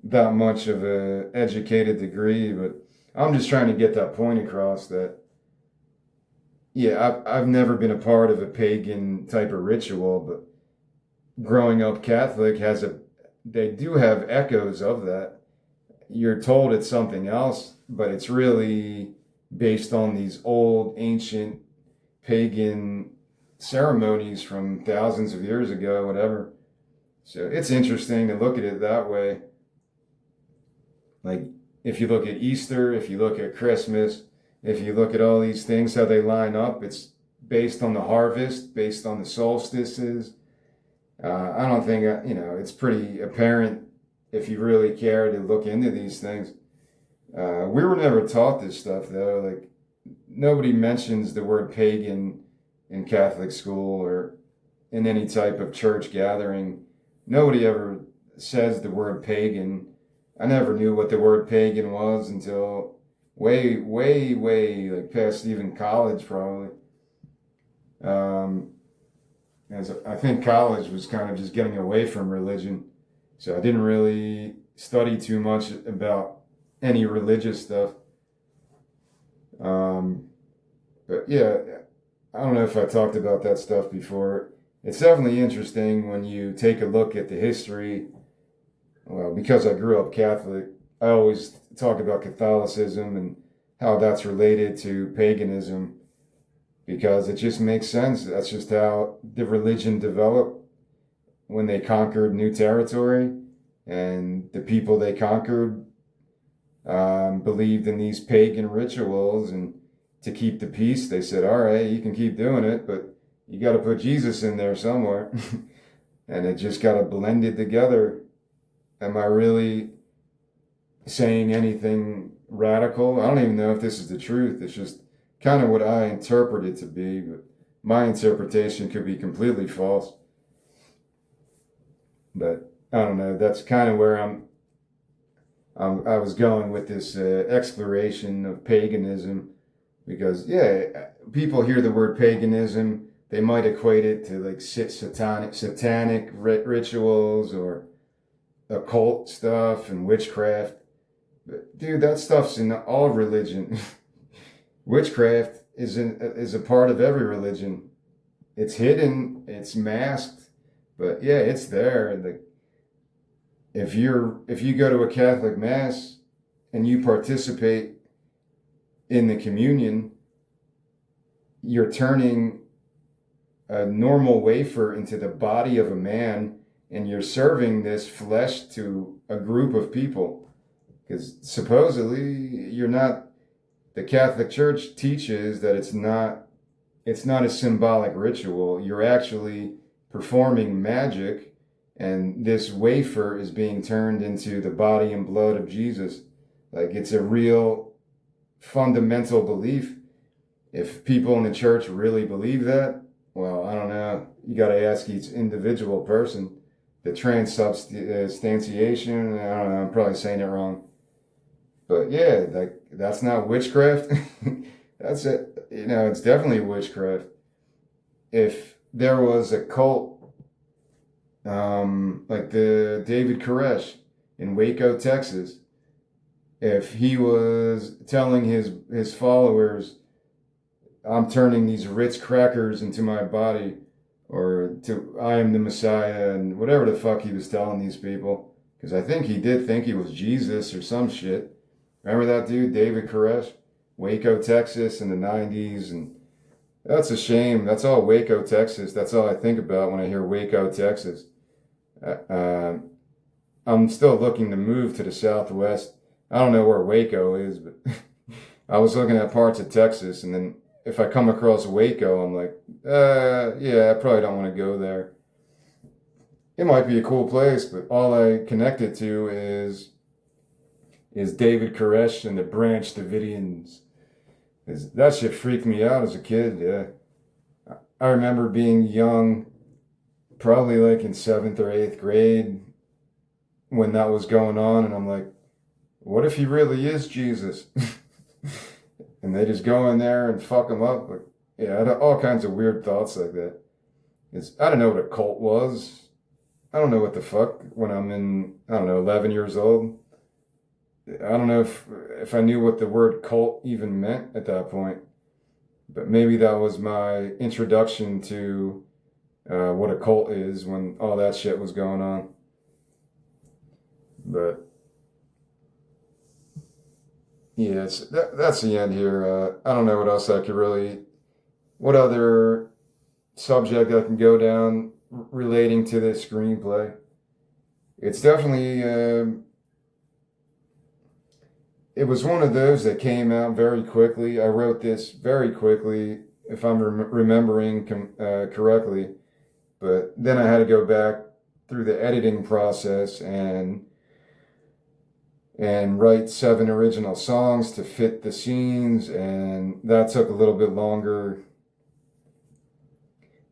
that much of a educated degree. But I'm just trying to get that point across that, yeah, I've never been a part of a pagan type of ritual, but growing up Catholic they do have echoes of that. You're told it's something else, but it's really based on these old ancient pagan ceremonies from thousands of years ago, whatever. So it's interesting to look at it that way. Like, if you look at Easter, if you look at Christmas, if you look at all these things, how they line up, it's based on the harvest, based on the solstices. I don't think, it's pretty apparent if you really care to look into these things. We were never taught this stuff, though. Like, nobody mentions the word pagan in Catholic school or in any type of church gathering. Nobody ever says the word pagan. I never knew what the word pagan was until way, way, way, like past even college, probably. As I think college was kind of just getting away from religion, so I didn't really study too much about any religious stuff. But yeah, I don't know if I talked about that stuff before. It's definitely interesting when you take a look at the history. Well, because I grew up Catholic, I always talk about Catholicism and how that's related to paganism, because it just makes sense. That's just how the religion developed when they conquered new territory, and the people they conquered believed in these pagan rituals, and to keep the peace, they said, all right, you can keep doing it, but you got to put Jesus in there somewhere. And it just got blended together. Am I really saying anything radical? I don't even know if this is the truth. It's just kind of what I interpret it to be, but my interpretation could be completely false. But I don't know. That's kind of where I was going with this exploration of paganism, because yeah, people hear the word paganism, they might equate it to like satanic rituals or occult stuff and witchcraft. But dude, that stuff's in all religion. Witchcraft is a part of every religion. It's hidden, it's masked, But yeah, it's there. If you go to a Catholic mass and you participate in the communion, you're turning a normal wafer into the body of a man, and you're serving this flesh to a group of people. Because supposedly you're not. The Catholic Church teaches that it's not a symbolic ritual. You're actually performing magic, and this wafer is being turned into the body and blood of Jesus. Like, it's a real fundamental belief. If people in the church really believe that, well, I don't know. You got to ask each individual person. The transubstantiation, I don't know, I'm probably saying it wrong. But yeah, that's not witchcraft. That's it. It's definitely witchcraft. If there was a cult, like the David Koresh in Waco, Texas, if he was telling his followers, I'm turning these Ritz crackers into my body, or I am the Messiah, and whatever the fuck he was telling these people, because I think he did think he was Jesus or some shit. Remember that dude, David Koresh? Waco, Texas in the 90s, and that's a shame. That's all Waco, Texas. That's all I think about when I hear Waco, Texas. I'm still looking to move to the Southwest. I don't know where Waco is, but I was looking at parts of Texas, and then if I come across Waco, I'm like, yeah, I probably don't want to go there. It might be a cool place, but all I connect it to is David Koresh and the Branch Davidians. That shit freaked me out as a kid, yeah. I remember being young, probably like in 7th or 8th grade, when that was going on, and I'm like, what if he really is Jesus? And they just go in there and fuck him up. Like, yeah, I had all kinds of weird thoughts like that. I don't know what a cult was. I don't know what the fuck when I'm in, I don't know, 11 years old. I don't know if I knew what the word cult even meant at that point, but maybe that was my introduction to what a cult is when all that shit was going on. But yeah, that's the end here. I don't know what else I could what other subject I can go down relating to this screenplay. It's definitely, it was one of those that came out very quickly. I wrote this very quickly, if I'm remembering correctly. But then I had to go back through the editing process and write 7 original songs to fit the scenes, and that took a little bit longer.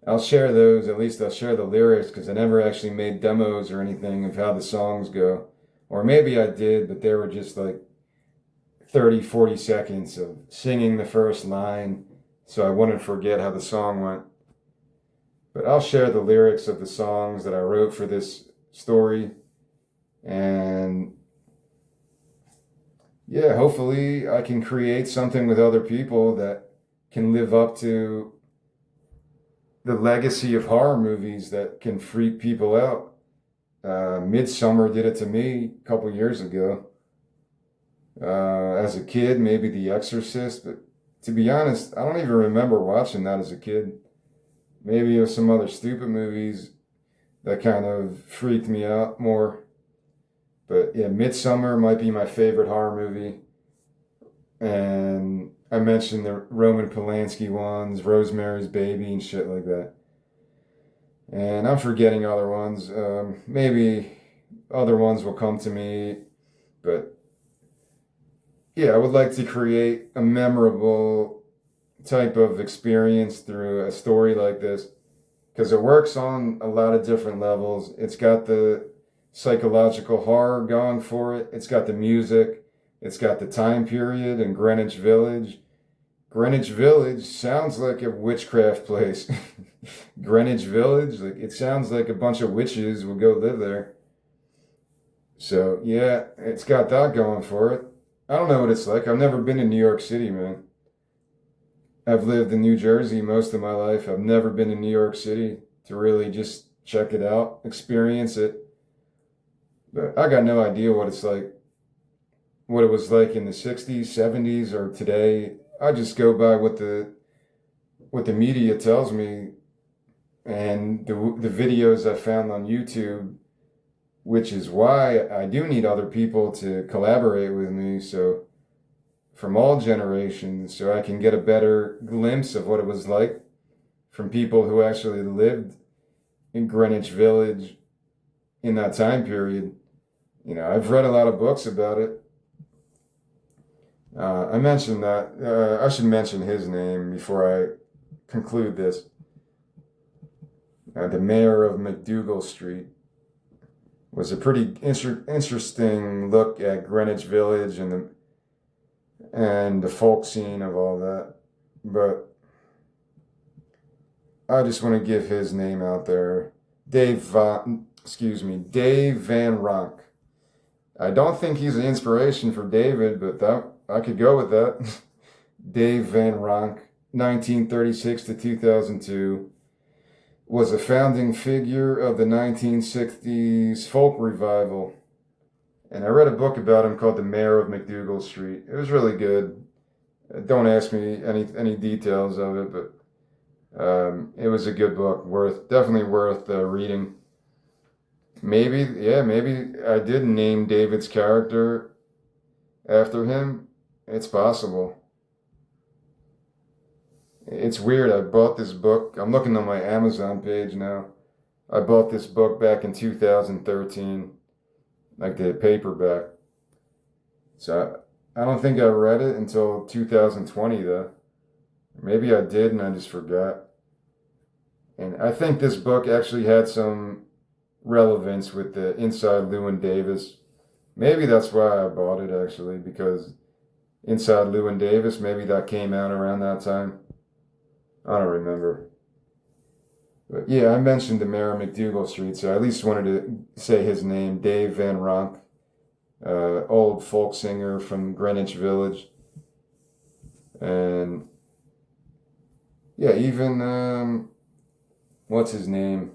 I'll share those, at least I'll share the lyrics, because I never actually made demos or anything of how the songs go. Or maybe I did, but they were just like 30, 40 seconds of singing the first line, so I wouldn't forget how the song went. But I'll share the lyrics of the songs that I wrote for this story, and yeah, hopefully I can create something with other people that can live up to the legacy of horror movies that can freak people out. Midsommar did it to me a couple years ago. As a kid, maybe The Exorcist, but to be honest, I don't even remember watching that as a kid. Maybe it was some other stupid movies that kind of freaked me out more. But yeah, Midsommar might be my favorite horror movie. And I mentioned the Roman Polanski ones, Rosemary's Baby and shit like that. And I'm forgetting other ones. Maybe other ones will come to me. But yeah, I would like to create a memorable type of experience through a story like this, because it works on a lot of different levels. It's got the psychological horror going for it. It's got the music. It's got the time period in Greenwich Village. Greenwich Village sounds like a witchcraft place. Greenwich Village, like, it sounds like a bunch of witches would go live there. So yeah, it's got that going for it. I don't know what it's like. I've never been in New York City, man. I've lived in New Jersey most of my life. I've never been in New York City to really just check it out, experience it. But I got no idea what it's like, what it was like in the 60s, 70s, or today. I just go by what the media tells me and the videos I found on YouTube, which is why I do need other people to collaborate with me, so from all generations, so I can get a better glimpse of what it was like from people who actually lived in Greenwich Village in that time period. You know, I've read a lot of books about it. I mentioned that. I should mention his name before I conclude this. The mayor of MacDougal Street was a pretty interesting look at Greenwich Village and the folk scene of all that. But I just want to give his name out there. Dave Van Ronk. I don't think he's an inspiration for David, but that I could go with that. Dave Van Ronk, 1936 to 2002, was a founding figure of the 1960s folk revival. And I read a book about him called The Mayor of MacDougal Street. It was really good. Don't ask me any details of it, but it was a good book, definitely worth reading. Maybe I did name David's character after him. It's possible. It's weird. I bought this book. I'm looking on my Amazon page now. I bought this book back in 2013, like the paperback. So I don't think I read it until 2020 though. Maybe I did and I just forgot. And I think this book actually had some relevance with the Inside Llewyn Davis. Maybe that's why I bought it actually, because Inside Llewyn Davis, maybe that came out around that time. I don't remember. But yeah, I mentioned the mayor of MacDougal Street, so I at least wanted to say his name, Dave Van Ronk, old folk singer from Greenwich Village. And yeah, even, what's his name?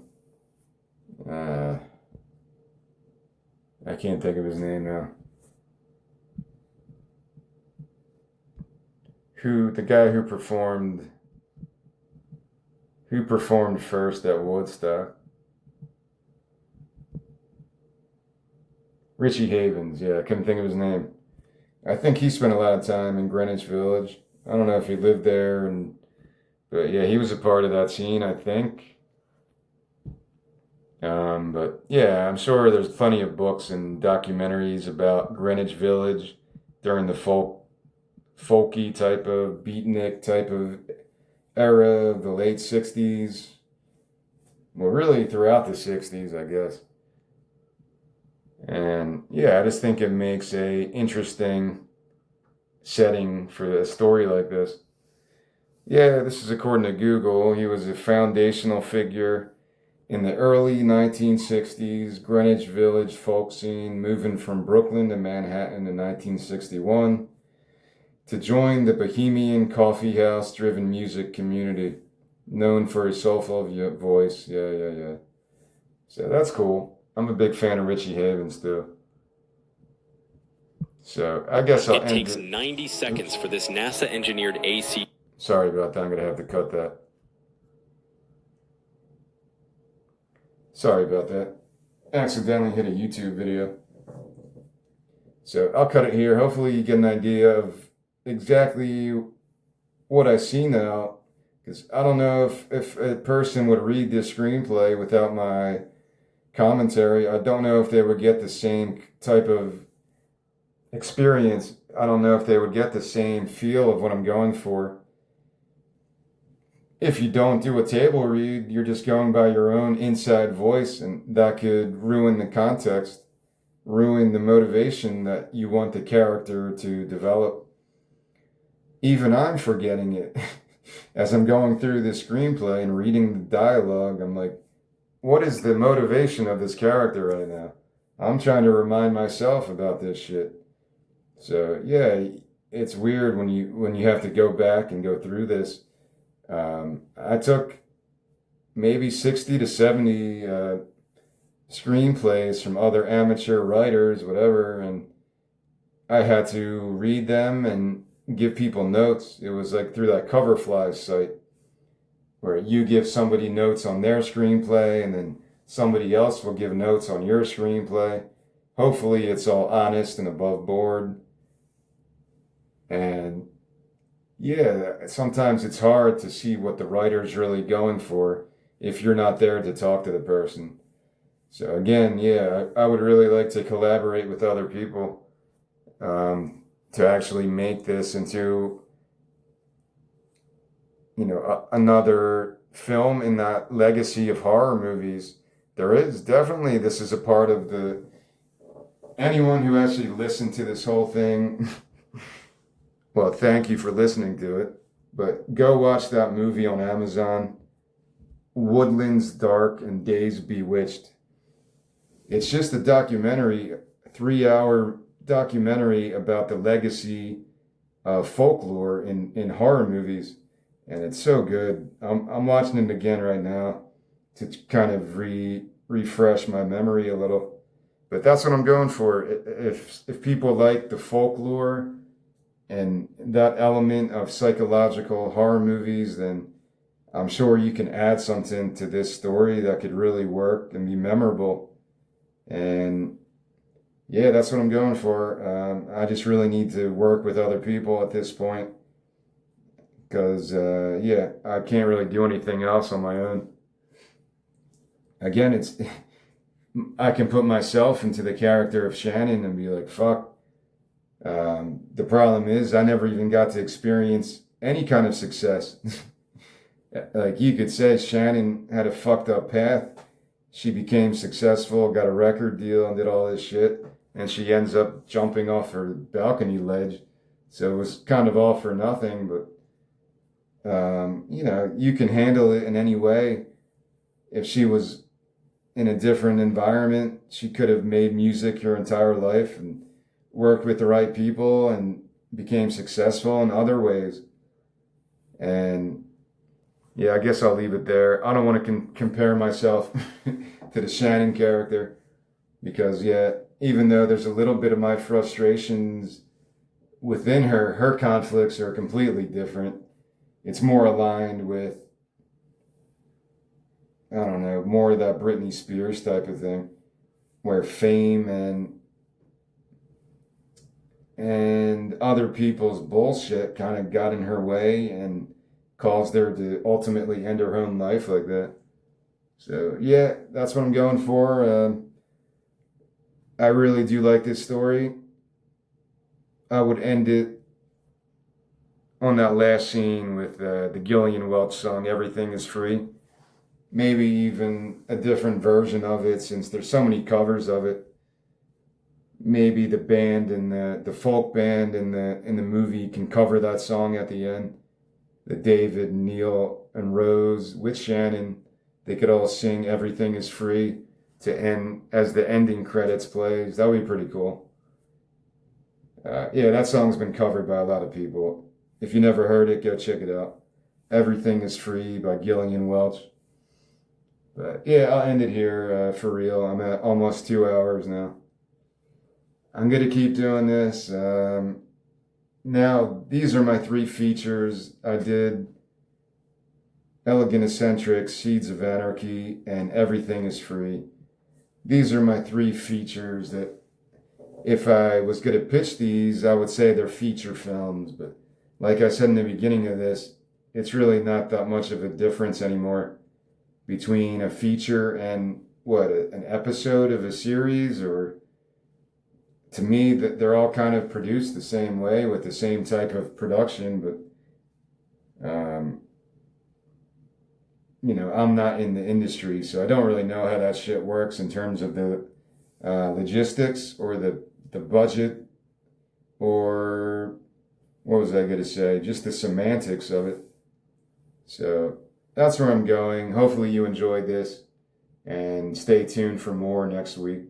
I can't think of his name now. The guy who performed first at Woodstock? Richie Havens, yeah, I couldn't think of his name. I think he spent a lot of time in Greenwich Village. I don't know if he lived there, but yeah, he was a part of that scene, I think. But yeah, I'm sure there's plenty of books and documentaries about Greenwich Village during the folky type of beatnik type of era of the late 60s. Well, really throughout the 60s, I guess. And yeah, I just think it makes a interesting setting for a story like this. Yeah, this is according to Google. He was a foundational figure in the early 1960s Greenwich Village folk scene, moving from Brooklyn to Manhattan in 1961 to join the Bohemian coffee house driven music community, known for his soulful voice. Yeah. So that's cool. I'm a big fan of Richie Havens too. So I guess I'll end it. It takes 90 seconds for this NASA engineered AC. Sorry about that. I'm going to have to cut that. Sorry about that. Accidentally hit a YouTube video. So I'll cut it here. Hopefully you get an idea of exactly what I see now. Because I don't know if a person would read this screenplay without my commentary. I don't know if they would get the same type of experience. I don't know if they would get the same feel of what I'm going for. If you don't do a table read, you're just going by your own inside voice, and that could ruin the context, ruin the motivation that you want the character to develop. Even I'm forgetting it. As I'm going through this screenplay and reading the dialogue, I'm like, what is the motivation of this character right now? I'm trying to remind myself about this shit. So yeah, it's weird when you have to go back and go through this. I took maybe 60 to 70 screenplays from other amateur writers, whatever, and I had to read them and give people notes. It was like through that Coverfly site where you give somebody notes on their screenplay and then somebody else will give notes on your screenplay. Hopefully it's all honest and above board. And yeah, sometimes it's hard to see what the writer's really going for if you're not there to talk to the person. So again, yeah, I would really like to collaborate with other people to actually make this into, another film in that legacy of horror movies. This is a part of anyone who actually listened to this whole thing. Well, thank you for listening to it, but go watch that movie on Amazon, Woodlands Dark and Days Bewitched. It's just a documentary, a 3-hour documentary about the legacy of folklore in horror movies, and it's so good. I'm watching it again right now to kind of refresh my memory a little. But that's what I'm going for. If people like the folklore and that element of psychological horror movies, then I'm sure you can add something to this story that could really work and be memorable. And yeah, that's what I'm going for. I just really need to work with other people at this point because, I can't really do anything else on my own. Again, I can put myself into the character of Shannon and be like, fuck. The problem is I never even got to experience any kind of success. Like you could say Shannon had a fucked up path. She became successful, got a record deal and did all this shit. And she ends up jumping off her balcony ledge. So it was kind of all for nothing, but, you can handle it in any way. If she was in a different environment, she could have made music her entire life and worked with the right people and became successful in other ways. And yeah, I guess I'll leave it there. I don't want to compare myself to the Shannon character because, even though there's a little bit of my frustrations within her conflicts are completely different. It's more aligned with, I don't know, more of that Britney Spears type of thing, where fame and other people's bullshit kind of got in her way and caused her to ultimately end her own life like that. So yeah, that's what I'm going for. I really do like this story. I would end it on that last scene with the Gillian Welch song, Everything is Free. Maybe even a different version of it since there's so many covers of it. Maybe the band and the folk band in the movie can cover that song at the end. The David, Neil, and Rose with Shannon, they could all sing Everything is Free to end as the ending credits plays. That would be pretty cool. That song's been covered by a lot of people. If you never heard it, go check it out. Everything is Free by Gillian Welch. But yeah, I'll end it here for real. I'm at almost 2 hours now. I'm going to keep doing this. Now, these are my 3 features. I did Elegant Eccentric, Seeds of Anarchy, and Everything is Free. These are my 3 features that if I was going to pitch these, I would say they're feature films. But like I said in the beginning of this, it's really not that much of a difference anymore between a feature and an episode of a series, or to me that they're all kind of produced the same way with the same type of production, but I'm not in the industry, so I don't really know how that shit works in terms of the logistics or the budget, or what was I going to say? Just the semantics of it. So that's where I'm going. Hopefully you enjoyed this, and stay tuned for more next week.